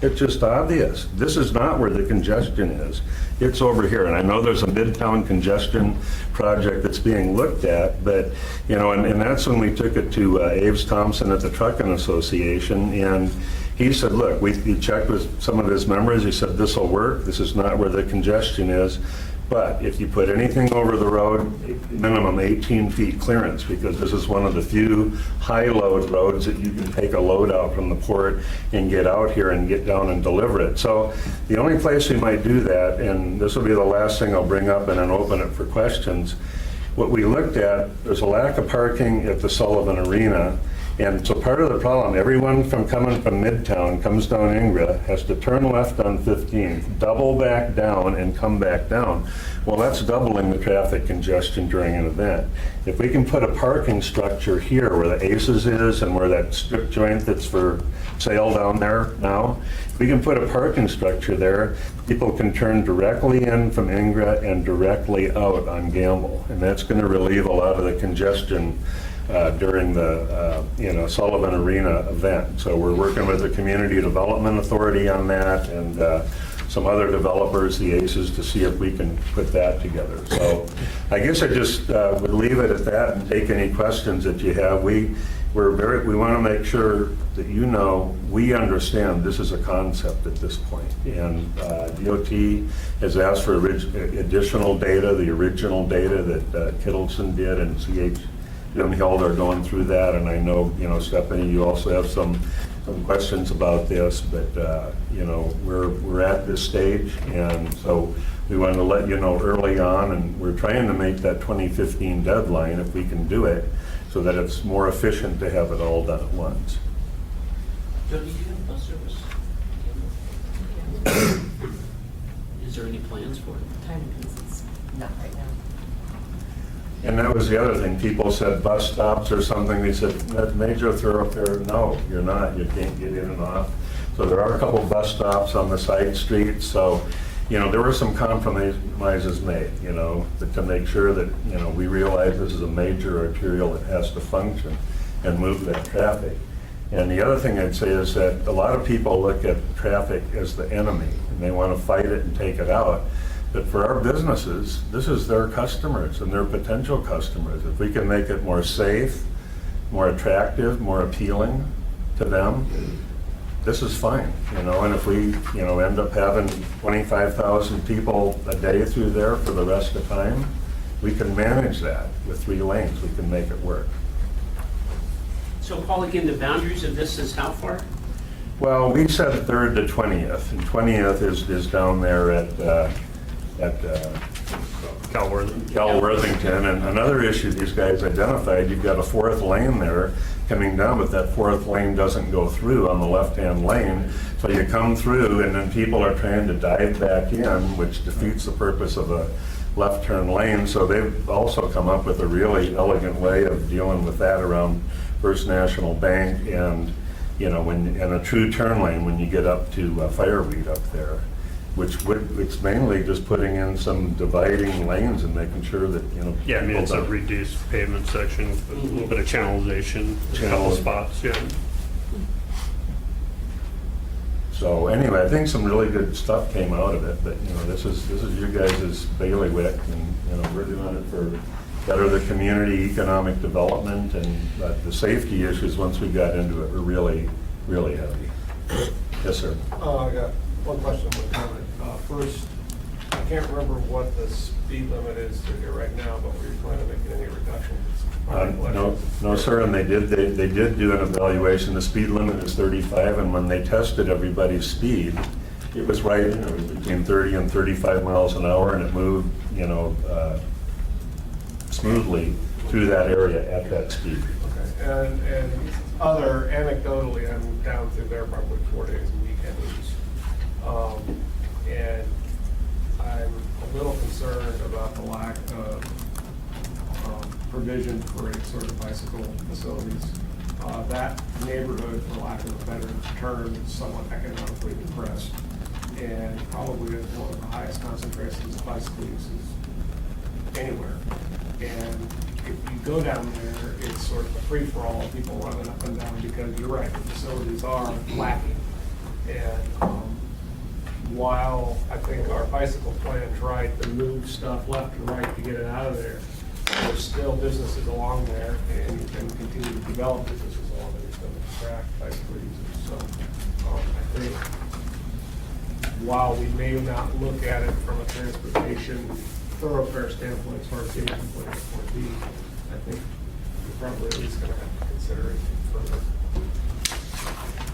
It's just obvious. This is not where the congestion is. It's over here. And I know there's a midtown congestion project that's being looked at, but, and that's when we took it to Aves Thompson at the Trucking Association, and he said, look, we checked with some of his members. He said, this will work. This is not where the congestion is. But if you put anything over the road, minimum 18 feet clearance, because this is one of the few high-load roads that you can take a load out from the port and get out here and get down and deliver it. So the only place we might do that, and this will be the last thing I'll bring up and then open it for questions, what we looked at, there's a lack of parking at the Sullivan Arena. And so part of the problem, everyone coming from Midtown comes down Ingra, has to turn left on 15th, double back down and come back down. Well, that's doubling the traffic congestion during an event. If we can put a parking structure here where the Aces is and where that strip joint that's for sale down there now, if we can put a parking structure there, people can turn directly in from Ingra and directly out on Gamble. And that's going to relieve a lot of the congestion during the Sullivan Arena event. So we're working with the Community Development Authority on that and some other developers, the ACES, to see if we can put that together. So I guess I just would leave it at that and take any questions that you have. We want to make sure that we understand this is a concept at this point. And DOT has asked for additional data, the original data that Kittleson did and Jim Held are going through that, and I know, Stephanie, you also have some questions about this, but, we're at this stage, and so we wanted to let you know early on, and we're trying to make that 2015 deadline, if we can do it, so that it's more efficient to have it all done at once. Joe, do you have bus service? Is there any plans for it? Time pieces, not right now. And that was the other thing. People said bus stops or something. They said, that major thoroughfare, no, you're not. You can't get in and off. So there are a couple bus stops on the side streets. So, there were some compromises made, to make sure that, we realize this is a major arterial that has to function and move that traffic. And the other thing I'd say is that a lot of people look at traffic as the enemy, and they want to fight it and take it out. But for our businesses, this is their customers and their potential customers. If we can make it more safe, more attractive, more appealing to them, this is fine, and if we, end up having 25,000 people a day through there for the rest of the time, we can manage that with 3 lanes. We can make it work. So Paul, again, the boundaries of this is how far? Well, we said 3rd to 20th, and 20th is down there at Cal Worthington. And another issue these guys identified, you've got a 4th lane there coming down, but that fourth lane doesn't go through on the left-hand lane. So you come through and then people are trying to dive back in, which defeats the purpose of a left turn lane. So they've also come up with a really elegant way of dealing with that around First National Bank and, you know, and a true turn lane when you get up to Fireweed up there, it's mainly just putting in some dividing lanes and making sure that, you know. Yeah, I mean, it's a reduced pavement section, with a little bit of channelization, a couple spots, yeah. So anyway, I think some really good stuff came out of it, but, you know, this is your guys' bailiwick, and, you know, we're doing it for better the community, economic development, and the safety issues, once we got into it, were really, really heavy. Yes, sir. I got one question, one comment. First, I can't remember what the speed limit is through here right now, but were you planning on making any reductions? No, sir, and they did do an evaluation. The speed limit is 35, and when they tested everybody's speed, it was right, you know, between 30 and 35 miles an hour, and it moved, you know, smoothly through that area at that speed. Okay, and other, anecdotally, I'm down through there probably 4 days a week at least. And I'm a little concerned about the lack of provision for any sort of bicycle facilities. That neighborhood, for lack of a better term, is somewhat economically depressed and probably is one of the highest concentrations of bicycle uses anywhere. And if you go down there, it's sort of a free-for-all of people running up and down, because you're right, the facilities are lacking. And while I think our bicycle plan's right to move stuff left and right to get it out of there, there's still businesses along there, and you can continue to develop businesses along there that attract bicycle users. So I think while we may not look at it from a transportation thoroughfare standpoint as far as getting from point A to point B, I think we're probably at least going to have to consider it further.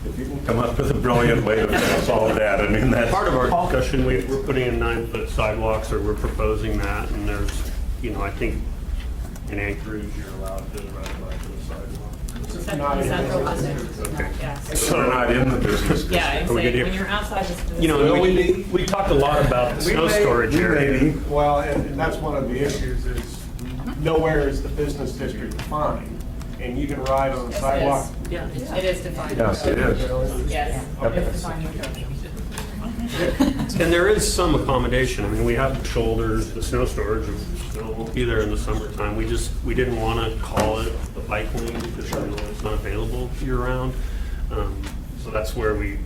If you can come up with a brilliant way to solve that, I mean, that's Part of our discussion, we're putting in 9-foot sidewalks, or we're proposing that, and there's, you know, I think in Anchorage, you're allowed to ride bike on the sidewalk. Not in Central business. Okay. Yeah. So we're not in the business district. Yeah, I'd Are we good say here? when you're outside the. You know, we talked a lot about the snow storage area. Well, and that's one of the issues is nowhere is the business district defined, and you can ride on the sidewalk. Yeah, it is defined. Yes, it is. Yes, Okay. it's defined in code. And there is some accommodation. I mean, we have the shoulders, the snow storage, snow won't be there in the summertime. We didn't want to call it a bike lane because we know it's not available year-round. So that's where we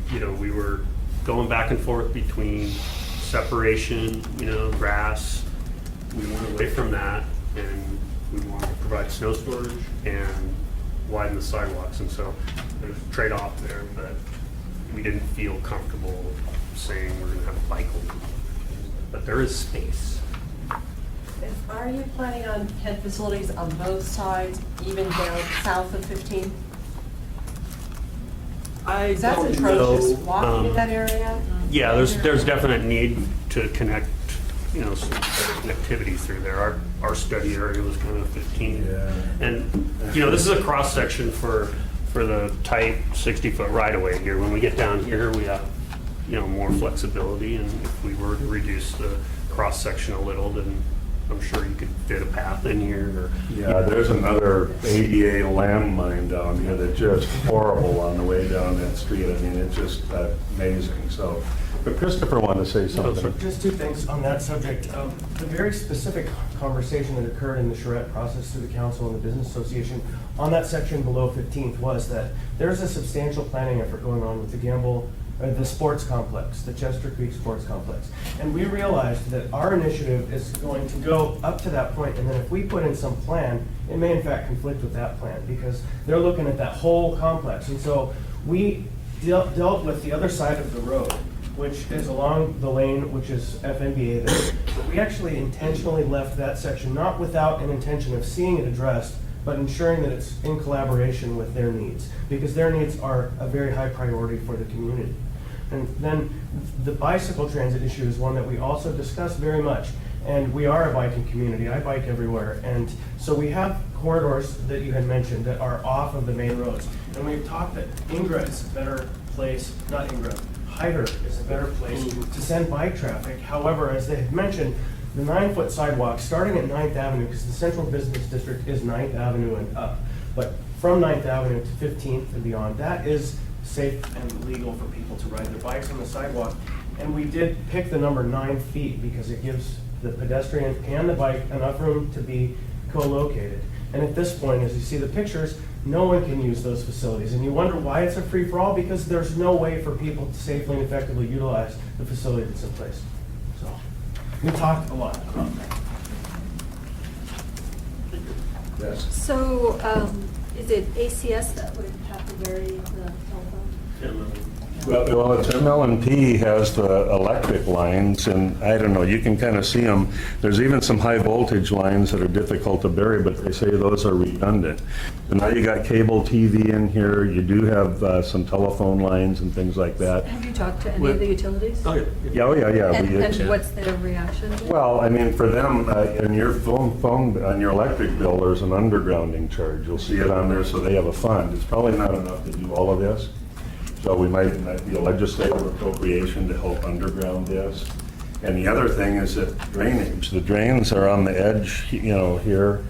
were going back and forth between separation, you know, grass. We went away from that, and we wanted to provide snow storage and widen the sidewalks. And so there's a trade-off there, but we didn't feel comfortable saying we're going to have a bike lane. But there is space. Are you planning on head facilities on both sides, even down south of 15? That's don't atrocious. know. Walking in that area? Yeah, there's definite need to connect, you know, some connectivity through there. Our study area was kind of 15. Yeah. And, you know, this is a cross-section for the tight 60-foot right-of-way here. When we get down here, we have, you know, more flexibility, and if we were to reduce the cross-section a little, then I'm sure you could fit a path in here, or. Yeah, there's another ADA landmine down here that's just horrible on the way down that street. I mean, it's just amazing. So, but Christopher wanted to say something. Just two things on that subject. The very specific conversation that occurred in the charrette process through the council and the business association on that section below 15th was that there's a substantial planning effort going on with the sports complex, the Chester Creek Sports Complex. And we realized that our initiative is going to go up to that point, and then if we put in some plan, it may in fact conflict with that plan, because they're looking at that whole complex. And so we dealt with the other side of the road, which is along the lane, which is FNBA there. We actually intentionally left that section, not without an intention of seeing it addressed, but ensuring that it's in collaboration with their needs, because their needs are a very high priority for the community. And then the bicycle transit issue is one that we also discuss very much. And we are a biking community. I bike everywhere. And so we have corridors that you had mentioned that are off of the main roads. And we've talked that Ingra is a better place, not Ingra, Hyder is a better place to send bike traffic. However, as they had mentioned, the 9-foot sidewalk starting at 9th Avenue, because the central business district is 9th Avenue and up, but from 9th Avenue to 15th and beyond, that is safe and legal for people to ride their bikes on the sidewalk. And we did pick the number 9 feet because it gives the pedestrian and the bike enough room to be co-located. And at this point, as you see the pictures, no one can use those facilities. And you wonder why it's a free-for-all? Because there's no way for people to safely and effectively utilize the facility that's in place. So we talked a lot about that. Yes. So, is it ACS that would have to vary the telephone? Well, it's ML&P has the electric lines, and I don't know, you can kind of see them. There's even some high voltage lines that are difficult to bury, but they say those are redundant. And now you got cable TV in here, you do have some telephone lines and things like that. Have you talked to any of the utilities? Oh, yeah. And what's their reaction? Well, I mean, for them, in your phone, on your electric bill, there's an undergrounding charge. You'll see it on there, so they have a fund. It's probably not enough to do all of this. So we might be a legislative appropriation to help underground this. And the other thing is that drainage. The drains are on the edge, here.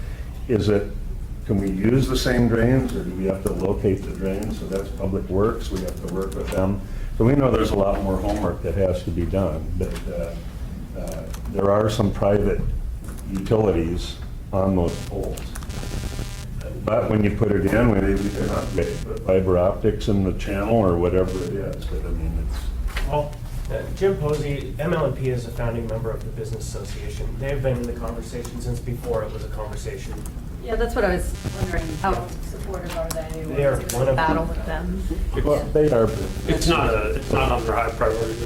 Can we use the same drains, or do we have to locate the drains? So that's Public Works. We have to work with them. So we know there's a lot more homework that has to be done. But there are some private utilities on those poles. But when you put it in, they're not ready to put fiber optics in the channel or whatever it is. But I mean, it's. Well, Jim Posey, ML&P is a founding member of the Business Association. They've been in the conversation since before it was a conversation. Yeah, that's what I was wondering. How supportive are they? They are Is it one a of battle the- with them? Well, they are. It's not on their high priority,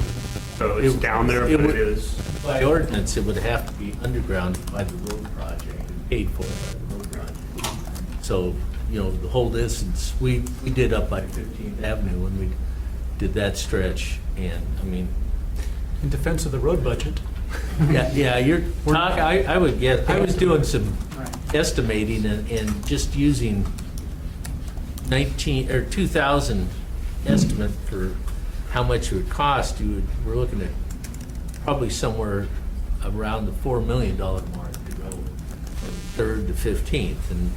so it's down there, but it is. By ordinance, it would have to be underground by the road project, and paid for by the road project. So, the whole distance, we did up by 15th Avenue when we did that stretch, and, I mean. In defense of the road budget. Yeah, you're talking, I would guess, I was doing some estimating and just using 2,000 estimate for how much it would cost, we're looking at probably somewhere around the $4 million mark to go from 3rd to 15th. And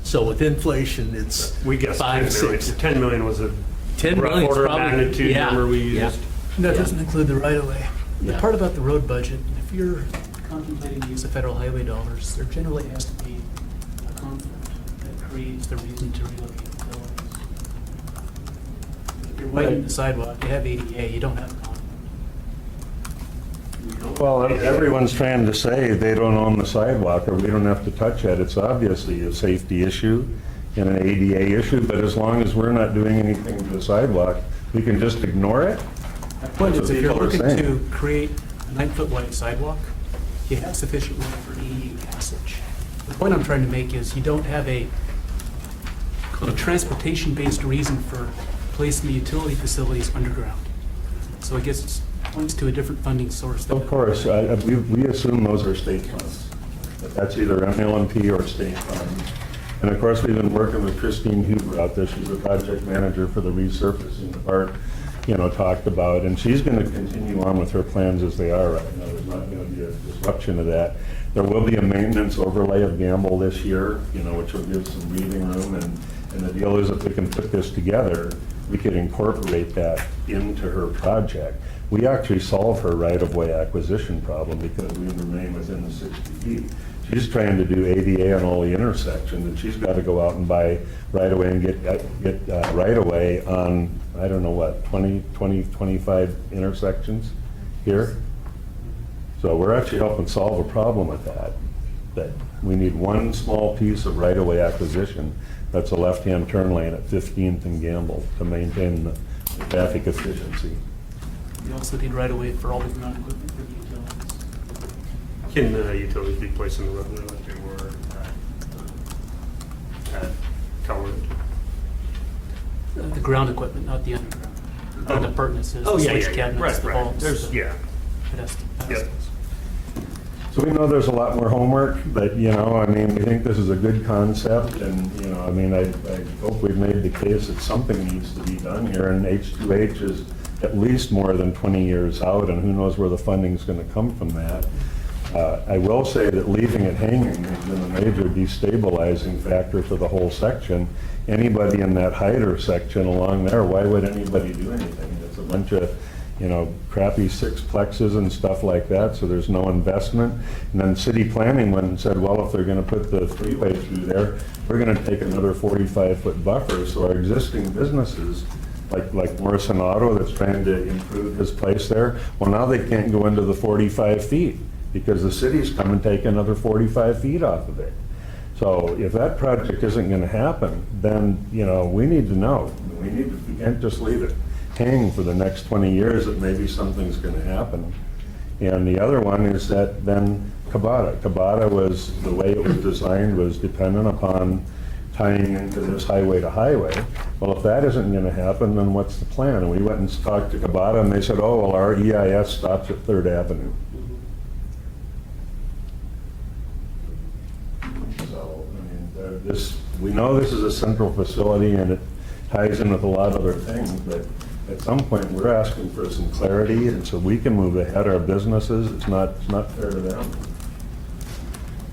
so with inflation, it's We guessed 5, 6. 10 million was a 10 rough million's order of probably- magnitude yeah, number we yeah. used. And that Yeah. doesn't include the right-of-way. The Yeah. part about the road budget, if you're contemplating the use of federal highway dollars, there generally has to be a conflict that creates the reason to relocate facilities. If you're widening the sidewalk, you have ADA, you don't have a conflict. Well, everyone's trying to say they don't own the sidewalk or we don't have to touch it. It's obviously a safety issue and an ADA issue, but as long as we're not doing anything to the sidewalk, we can just ignore it? My point That's is, what if you're people are looking saying. to create a 9-foot wide sidewalk, you have sufficient room for ADU passage. The point I'm trying to make is you don't have a transportation-based reason for placing the utility facilities underground. So I guess it points to a different funding source. Of course, we assume those are state funds. That's either ML&P or state funds. And of course, we've been working with Christine Huber out there. She's the project manager for the resurfacing the park, talked about. And she's going to continue on with her plans as they are right now. There's not going to be a disruption of that. There will be a maintenance overlay of Gamble this year, which will give some breathing room. And the deal is if we can put this together, we could incorporate that into her project. We actually solve her right-of-way acquisition problem because we remain within the 60 feet. She's trying to do ADA on all the intersections, and she's got to go out and buy right-of-way and get right-of-way on, I don't know what, 20, 25 intersections here? So we're actually helping solve a problem with that we need one small piece of right-of-way acquisition. That's a left-hand turn lane at 15th and Gamble to maintain the traffic efficiency. You also need right-of-way for all the ground equipment for the utilities. Can the utilities be placed in the roadway like they were at Calvert? The ground equipment, not the underground. Oh. The appurtenances, Oh, the yeah, switch yeah, yeah. cabinets, Right, the right. vaults. There's- the yeah. pedestals. Yep. So we know there's a lot more homework, but, you know, I mean, we think this is a good concept, and, you know, I mean, I hope we've made the case that something needs to be done here, and H2H is at least more than 20 years out, and who knows where the funding's going to come from that. I will say that leaving it hanging has been a major destabilizing factor for the whole section. Anybody in that Hyder section along there, why would anybody do anything? It's a bunch of, you know, crappy sixplexes and stuff like that, so there's no investment. And then city planning went and said, well, if they're going to put the freeway through there, we're going to take another 45-foot buffer, so our existing businesses, like Morrison Auto that's trying to improve his place there, well, now they can't go into the 45 feet because the city's come and take another 45 feet off of it. So if that project isn't going to happen, then, you know, we need to know. We can't just leave it hang for the next 20 years that maybe something's going to happen. And the other one is that then Cabada. Cabada was, the way it was designed was dependent upon tying into this highway to highway. Well, if that isn't going to happen, then what's the plan? And we went and talked to Cabada and they said, oh, well, our EIS stops at 3rd Avenue. So, I mean, we know this is a central facility and it ties in with a lot of other things, but at some point, we're asking for some clarity, and so we can move ahead our businesses. It's not fair to them.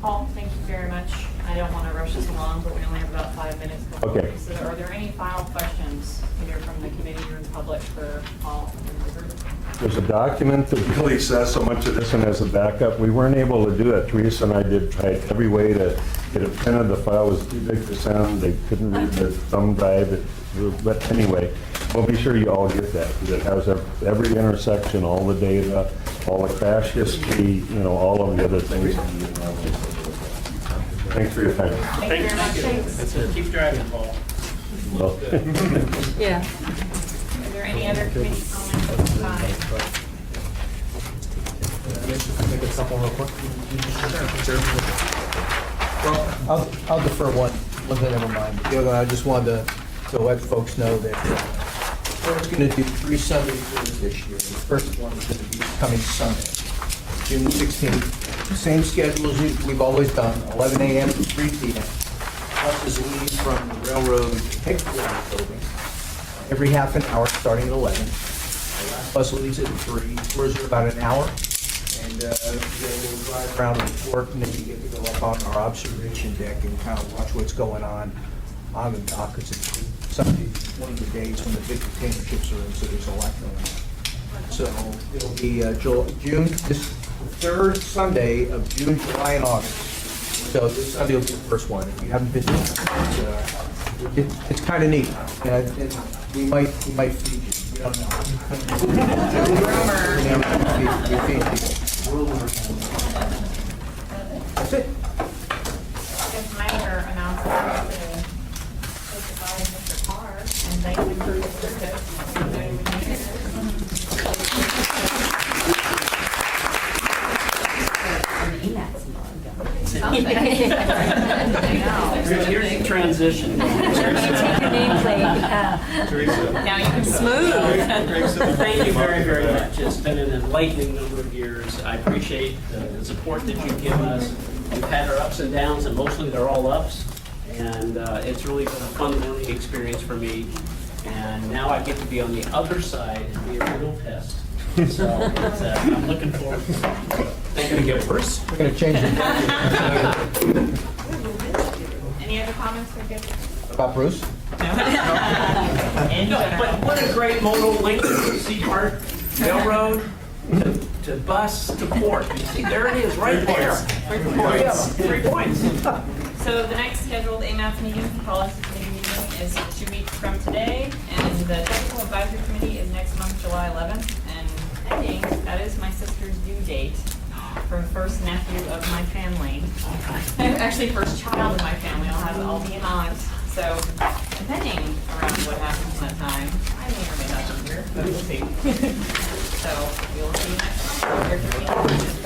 Paul, thank you very much. I don't want to rush this along, but we only have about 5 minutes before. Okay. So are there any final questions, either from the committee or the public for Paul and the group? There's a document that really says so much of this and as a backup. We weren't able to do it. Teresa and I tried every way to get a print of the file. It was too big to send. They couldn't read the thumb drive. But anyway, we'll be sure you all get that. It has every intersection, all the data, all the crash history, you know, all of the other things. Thanks for your time. Thank you very much. That's it. Keep driving, Paul. Well, Yeah. Is there any other committee comments at this time? Make a couple real quick. Well, I'll defer one thing, never mind. The other, I just wanted to let folks know that we're going to do 3 Sunday tours this year. The first one is going to be coming Sunday, June 16th. Same schedule as we've always done, 11 a.m. to 3 p.m. Buses leave from the railroad headquarters building every half an hour, starting at 11. The last bus leaves at 3. Tours are about an hour. And we'll drive around the port, and then you get to go up on our observation deck and kind of watch what's going on the dock. Because it's Sunday, one of the days when the big container ships are in, so there's a lot going on. So it'll be June, this third Sunday of June, July, and August. So this Sunday will be the first one. If you haven't been to it, it's kind of neat. And we might feed you. We don't know. We feed people. That's it. If Mayor announces to take goodbye to Mr. Carr and thank you for your service. Here's the transition. Take your nameplate. Now you can Thank you very, very much. It's been an enlightening number of years. I appreciate the support that you've given us. We've had our ups and downs, and mostly they're all ups. And it's really been a fun learning experience for me. And now I get to be on the other side and be a real test. So I'm looking forward to it. They're going to get worse. We're going to change it. Any other comments or good? About Bruce? No, but what a great modal link from Seaport Railroad to bus to port. You see, there it is, right there. 3 points. So the next scheduled AMATS meeting, policy committee meeting, is 2 weeks from today, and the technical advisory committee is next month, July 11th. And pending, that is my sister's due date for first nephew of my family. Actually, first child of my family. I'll be in AMATS. So depending around what happens in that time, I may or may not be here, but we'll see. So we'll see you next month.